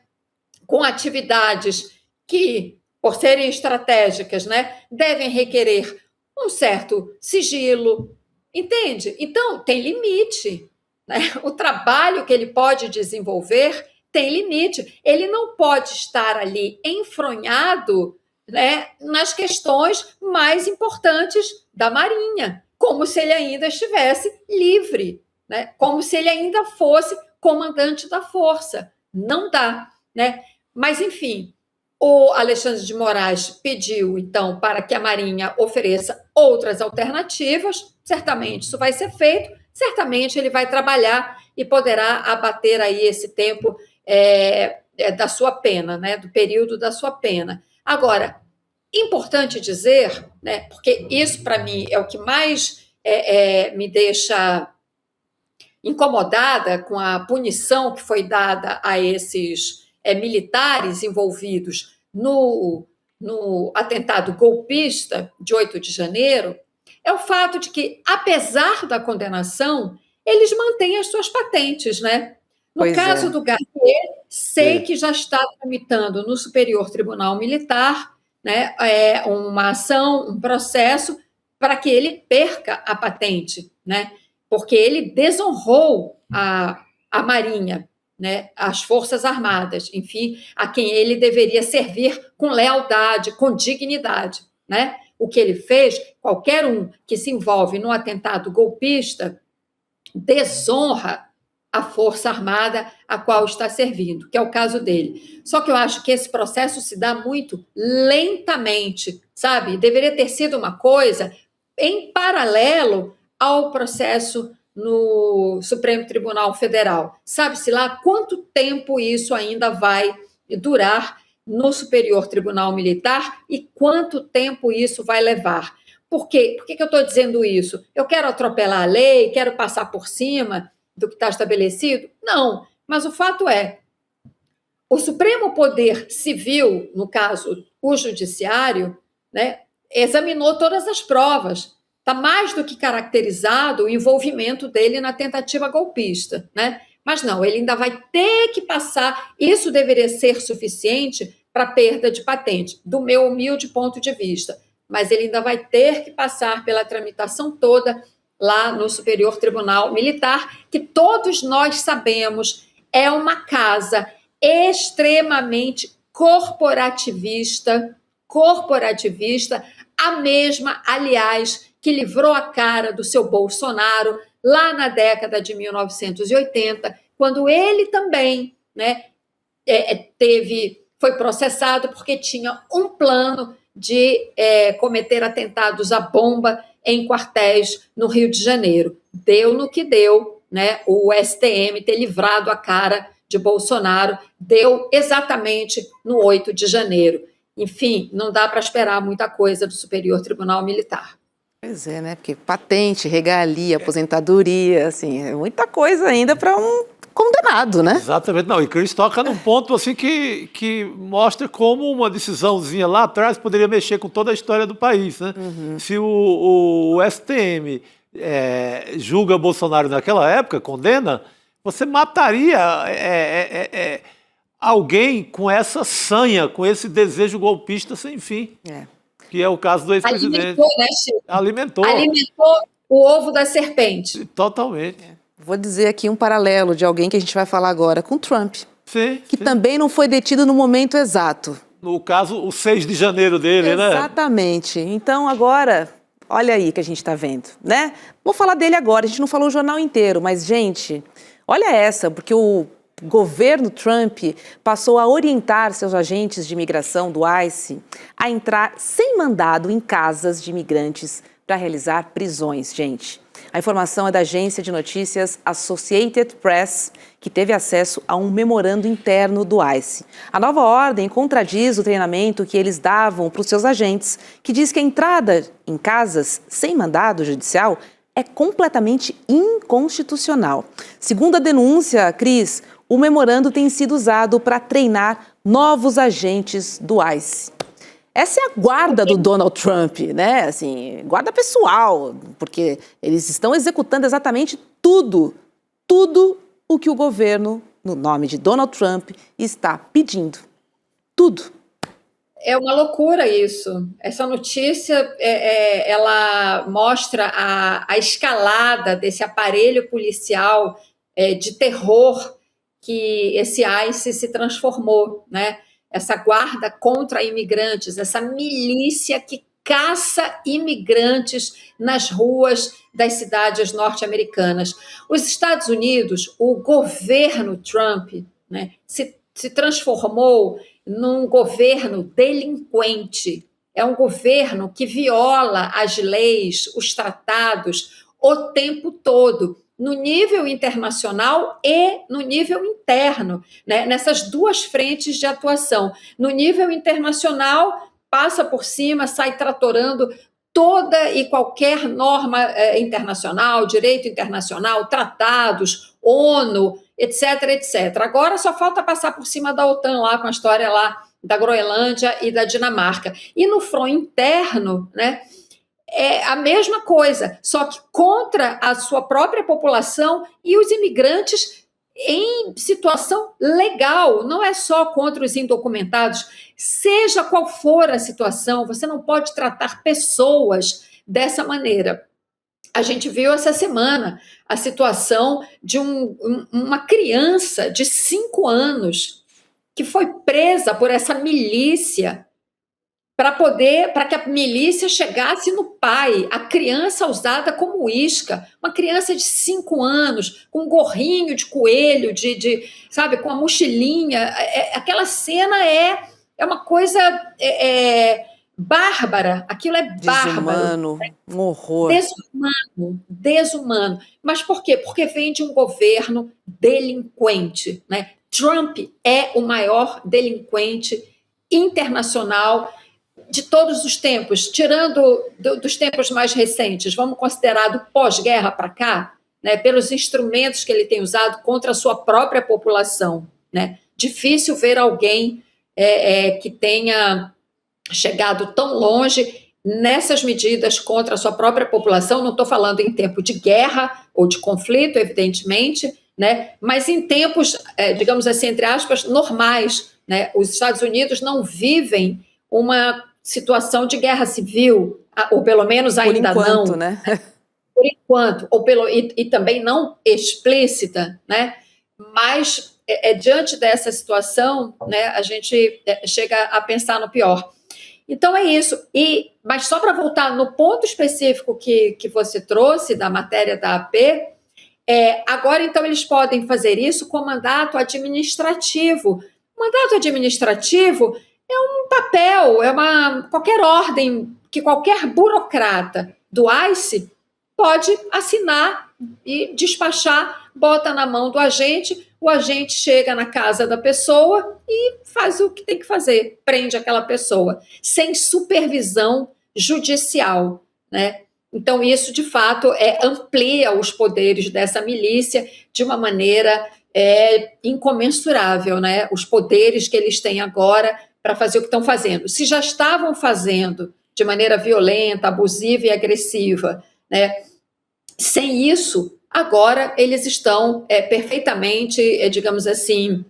com atividades que, por serem estratégicas, né, devem requerer um certo sigilo, entende? Então, tem limite, né? O trabalho que ele pode desenvolver tem limite. Ele não pode estar ali enfronhado, né, nas questões mais importantes da Marinha, como se ele ainda estivesse livre, né? Como se ele ainda fosse comandante da força. Não dá, né? Mas, enfim, o Alexandre de Moraes pediu, então, para que a Marinha ofereça outras alternativas. Certamente isso vai ser feito, certamente ele vai trabalhar e poderá abater aí esse tempo da sua pena, né, do período da sua pena. Agora, importante dizer, né, porque isso para mim é o que mais me deixa incomodada com a punição que foi dada a esses militares envolvidos no atentado golpista de 8 de janeiro, é o fato de que, apesar da condenação, eles mantêm as suas patentes, né? No caso do Garnier, sei que já está tramitando no Superior Tribunal Militar, né, uma ação, um processo para que ele perca a patente, né? Porque ele desonrou a Marinha, né, as Forças Armadas, enfim, a quem ele deveria servir com lealdade, com dignidade, né? O que ele fez, qualquer um que se envolve no atentado golpista desonra a Força Armada a qual está servindo, que é o caso dele. Só que eu acho que esse processo se dá muito lentamente, sabe? Deveria ter sido uma coisa em paralelo ao processo no Supremo Tribunal Federal. Sabe-se lá quanto tempo isso ainda vai durar no Superior Tribunal Militar e quanto tempo isso vai levar. Por quê? Por que eu estou dizendo isso? Eu quero atropelar a lei, quero passar por cima do que está estabelecido? Não, mas o fato é, o Supremo Poder Civil, no caso, o Judiciário, né, examinou todas as provas. Está mais do que caracterizado o envolvimento dele na tentativa golpista, né? Mas não, ele ainda vai ter que passar, isso deveria ser suficiente para perda de patente, do meu humilde ponto de vista, mas ele ainda vai ter que passar pela tramitação toda lá no Superior Tribunal Militar, que todos nós sabemos é uma casa extremamente corporativista, a mesma, aliás, que livrou a cara do seu Bolsonaro lá na década de 1980, quando ele também, né, foi processado porque tinha um plano de cometer atentados à bomba em quartéis no Rio de Janeiro. Deu no que deu, né? O STM ter livrado a cara de Bolsonaro, deu exatamente no 8 de janeiro. Enfim, não dá para esperar muita coisa do Superior Tribunal Militar. Pois é, né? Porque patente, regalia, aposentadoria, assim, é muita coisa ainda para um condenado, né? Exatamente. Não, e Cris toca num ponto assim que mostra como uma decisãozinha lá atrás poderia mexer com toda a história do país, né? Se o STM julga Bolsonaro naquela época, condena, você mataria alguém com essa sanha, com esse desejo golpista sem fim. Que é o caso do ex-presidente. Alimentou, né, Chico? Alimentou o ovo da serpente. Totalmente. Vou dizer aqui um paralelo de alguém que a gente vai falar agora, com Trump. Sim. Também não foi detido no momento exato. No caso, o 6 de janeiro dele, né? Exatamente. Então, agora, olha aí que a gente está vendo, né? Vou falar dele agora, a gente não falou o jornal inteiro, mas, gente, olha essa, porque o governo Trump passou a orientar seus agentes de imigração do ICE a entrar sem mandado em casas de imigrantes para realizar prisões, gente. A informação é da agência de notícias Associated Press, que teve acesso a um memorando interno do ICE. A nova ordem contradiz o treinamento que eles davam para os seus agentes, que diz que a entrada em casas sem mandado judicial é completamente inconstitucional. Segundo a denúncia, Cris, o memorando tem sido usado para treinar novos agentes do ICE. Essa é a guarda do Donald Trump, né? Assim, guarda pessoal, porque eles estão executando exatamente tudo o que o governo, no nome de Donald Trump, está pedindo. Tudo. É uma loucura isso. Essa notícia, ela mostra a escalada desse aparelho policial de terror que esse ICE se transformou, né? Essa guarda contra imigrantes, essa milícia que caça imigrantes nas ruas das cidades norte-americanas. Os Estados Unidos, o governo Trump, né, se transformou num governo delinquente. É um governo que viola as leis, os tratados, o tempo todo, no nível internacional e no nível interno, né? Nessas duas frentes de atuação. No nível internacional, passa por cima, sai tratorando toda e qualquer norma internacional, direito internacional, tratados, ONU, etc, etc. Agora só falta passar por cima da OTAN lá, com a história lá da Groenlândia e da Dinamarca. E no front interno, né, é a mesma coisa, só que contra a sua própria população e os imigrantes em situação legal, não é só contra os indocumentados. Seja qual for a situação, você não pode tratar pessoas dessa maneira. A gente viu essa semana a situação de uma criança de 5 anos que foi presa por essa milícia para que a milícia chegasse no pai, a criança usada como isca, uma criança de 5 anos, com um gorrinho de coelho, sabe, com a mochilinha. Aquela cena é uma coisa bárbara, aquilo é bárbaro. Desumano, um horror. Desumano. Mas por quê? Porque vem de um governo delinquente, né? Trump é o maior delinquente internacional de todos os tempos, tirando dos tempos mais recentes, vamos considerar do pós-guerra para cá, né, pelos instrumentos que ele tem usado contra a sua própria população, né? Difícil ver alguém que tenha chegado tão longe nessas medidas contra a sua própria população. Não estou falando em tempo de guerra ou de conflito, evidentemente, né, mas em tempos, digamos assim, entre aspas, normais, né? Os Estados Unidos não vivem uma situação de guerra civil, ou pelo menos ainda por enquanto, não, né? Por enquanto, e também não explícita, né? Mas diante dessa situação, né, a gente chega a pensar no pior. Então é isso. Mas só para voltar no ponto específico que você trouxe da matéria da AP, agora então eles podem fazer isso com mandato administrativo. O mandato administrativo é um papel, qualquer ordem que qualquer burocrata do ICE pode assinar e despachar, bota na mão do agente, o agente chega na casa da pessoa e faz o que tem que fazer, prende aquela pessoa, sem supervisão judicial, né? Então isso, de fato, amplia os poderes dessa milícia de uma maneira incomensurável, né? Os poderes que eles têm agora para fazer o que estão fazendo. Se já estavam fazendo de maneira violenta, abusiva e agressiva, né? Sem isso, agora eles estão perfeitamente, digamos assim,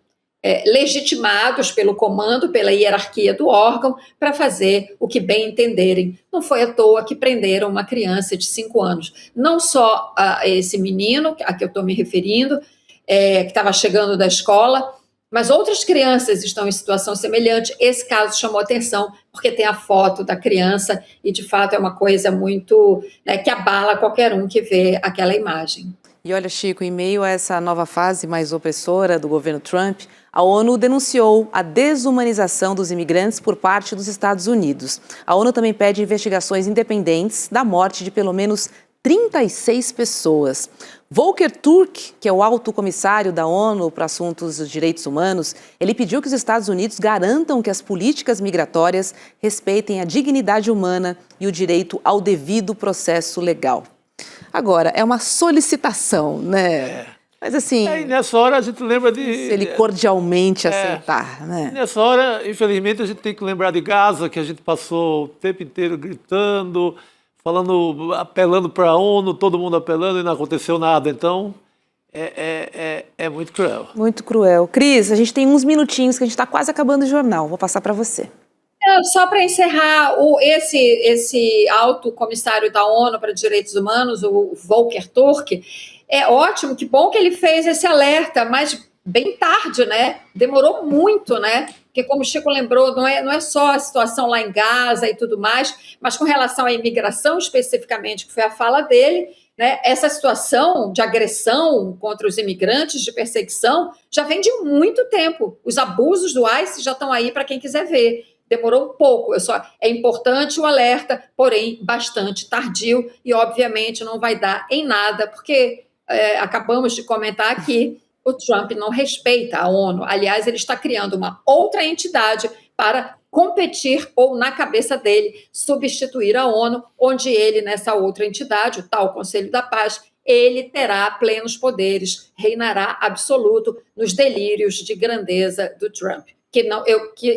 legitimados pelo comando, pela hierarquia do órgão, para fazer o que bem entenderem. Não foi à toa que prenderam uma criança de 5 anos. Não só esse menino, a que eu estou me referindo, que estava chegando da escola, mas outras crianças estão em situação semelhante. Esse caso chamou atenção porque tem a foto da criança e, de fato, é uma coisa muito, né, que abala qualquer um que vê aquela imagem. E olha, Chico, em meio a essa nova fase mais opressora do governo Trump, a ONU denunciou a desumanização dos imigrantes por parte dos Estados Unidos. A ONU também pede investigações independentes da morte de pelo menos 36 pessoas. Volker Turk, que é o alto comissário da ONU para assuntos dos direitos humanos, ele pediu que os Estados Unidos garantam que as políticas migratórias respeitem a dignidade humana e o direito ao devido processo legal. Agora, é uma solicitação, né? Mas assim... E nessa hora a gente lembra de... Se ele cordialmente aceitar, né? Nessa hora, infelizmente, a gente tem que lembrar de Gaza, que a gente passou o tempo inteiro gritando, falando, apelando para a ONU, todo mundo apelando e não aconteceu nada. Então, é muito cruel. Muito cruel. Cris, a gente tem uns minutinhos que a gente está quase acabando o jornal. Vou passar para você. Só para encerrar, esse alto comissário da ONU para Direitos Humanos, o Volker Turk, é ótimo, que bom que ele fez esse alerta, mas bem tarde, né? Demorou muito, né? Porque, como o Chico lembrou, não é só a situação lá em Gaza e tudo mais, mas com relação à imigração especificamente, que foi a fala dele, né? Essa situação de agressão contra os imigrantes, de perseguição, já vem de muito tempo. Os abusos do ICE já estão aí para quem quiser ver. Demorou um pouco, é importante o alerta, porém bastante tardio e obviamente não vai dar em nada, porque acabamos de comentar aqui, o Trump não respeita a ONU. Aliás, ele está criando uma outra entidade para competir ou, na cabeça dele, substituir a ONU, onde ele, nessa outra entidade, o tal Conselho da Paz, ele terá plenos poderes, reinará absoluto nos delírios de grandeza do Trump. Que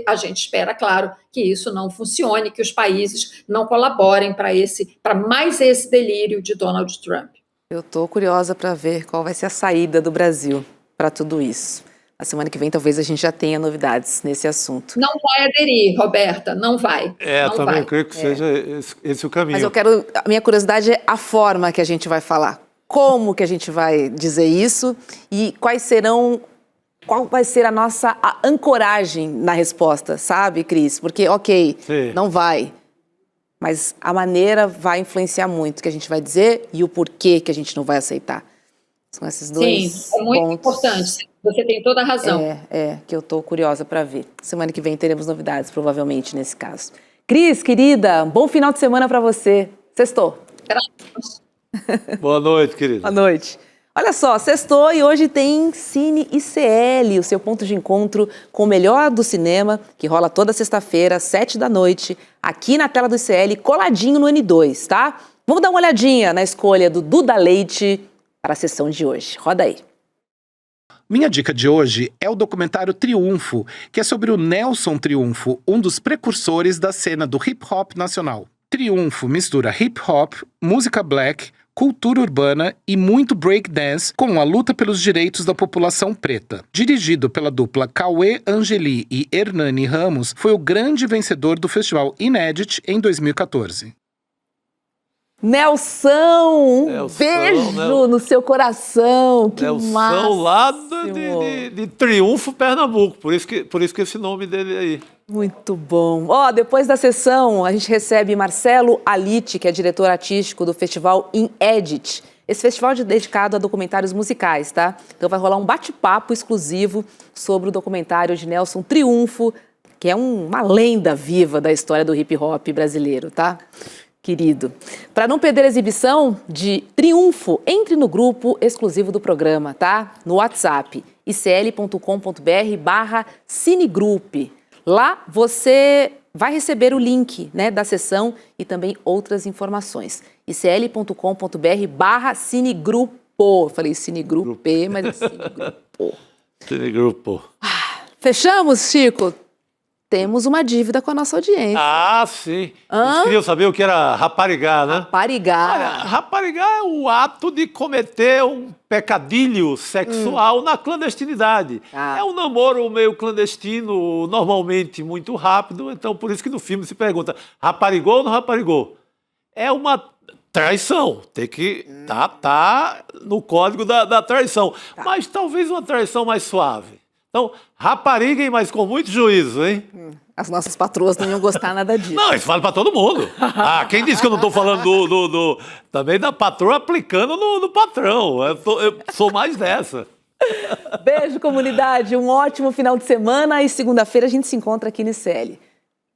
a gente espera, claro, que isso não funcione, que os países não colaborem para mais esse delírio de Donald Trump. Eu estou curiosa para ver qual vai ser a saída do Brasil para tudo isso. Na semana que vem, talvez a gente já tenha novidades nesse assunto. Não vai aderir, Roberta, não vai. Eu também creio que seja esse o caminho. Mas a minha curiosidade é a forma que a gente vai falar. Como que a gente vai dizer isso e qual vai ser a nossa ancoragem na resposta, sabe, Cris? Porque, Sim. Não vai, mas a maneira vai influenciar muito o que a gente vai dizer e o porquê que a gente não vai aceitar. São esses dois Sim, é muito importante. Você tem toda a razão. Que eu estou curiosa para ver. Semana que vem teremos novidades, provavelmente, nesse caso. Cris, querida, bom final de semana para você. Sextou. Graças. Boa noite, querida. Boa noite. Olha só, sextou e hoje tem Cine ICL, o seu ponto de encontro com o melhor do cinema, que rola toda sexta-feira, às 19h, aqui na tela do ICL, coladinho no N2, tá? Vamos dar uma olhadinha na escolha do Duda Leite para a sessão de hoje. Roda aí. Minha dica de hoje é o documentário Triunfo, que é sobre o Nelson Triunfo, um dos precursores da cena do hip-hop nacional. Triunfo mistura hip-hop, música black, cultura urbana e muito breakdance com a luta pelos direitos da população preta. Dirigido pela dupla Cauê Angeli e Hernani Ramos, foi o grande vencedor do festival Inédit em 2014. Nelson, beijo no seu coração, que massa. Nelson lá de Triunfo, Pernambuco, por isso que esse nome dele aí. Muito bom. Depois da sessão, a gente recebe Marcelo Alite, que é diretor artístico do festival Inédit. Esse festival é dedicado a documentários musicais, tá? Então vai rolar um bate-papo exclusivo sobre o documentário de Nelson Triunfo, que é uma lenda viva da história do hip-hop brasileiro, tá? Querido. Para não perder a exibição de Triunfo, entre no grupo exclusivo do programa, tá? No WhatsApp, icl.com.br/cinegroup. Lá você vai receber o link, né, da sessão e também outras informações. icl.com.br/cinegrupo. Falei cinegrupo, mas é cinegrupo. Cinegrupo. Fechamos, Chico? Temos uma dívida com a nossa audiência. Ah, sim. Eles queriam saber o que era raparigar, né? Raparigar. Olha, raparigar é o ato de cometer um pecadilho sexual na clandestinidade. É um namoro meio clandestino, normalmente muito rápido, então por isso que no filme se pergunta, raparigou ou não raparigou? É uma traição, tem que tá no código da traição, mas talvez uma traição mais suave. Então, rapariguem, mas com muito juízo, hein? As nossas patroas não iam gostar nada disso. Não, isso vale para todo mundo. Quem disse que eu não estou falando também da patroa aplicando no patrão? Eu sou mais dessa. Beijo, comunidade. Um ótimo final de semana e segunda-feira a gente se encontra aqui no ICL.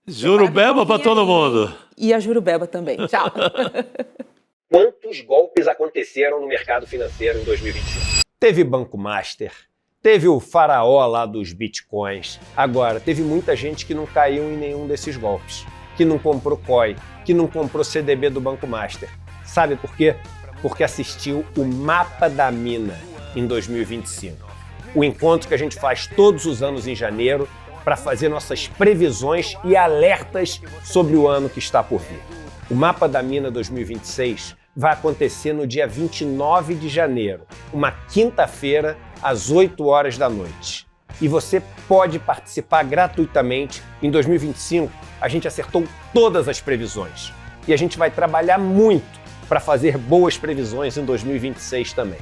Jurubeba para todo mundo. E a Jurubeba também. Tchau. Quantos golpes aconteceram no mercado financeiro em 2021? Teve Banco Master, teve o faraó lá dos bitcoins. Agora, teve muita gente que não caiu em nenhum desses golpes, que não comprou COI, que não comprou CDB do Banco Master. Sabe por quê? Porque assistiu o Mapa da Mina em 2025. O encontro que a gente faz todos os anos em janeiro para fazer nossas previsões e alertas sobre o ano que está por vir. O Mapa da Mina 2026 vai acontecer no dia 29 de janeiro, uma quinta-feira, às 8 horas da noite. E você pode participar gratuitamente. Em 2025, a gente acertou todas as previsões. E a gente vai trabalhar muito para fazer boas previsões em 2026 também.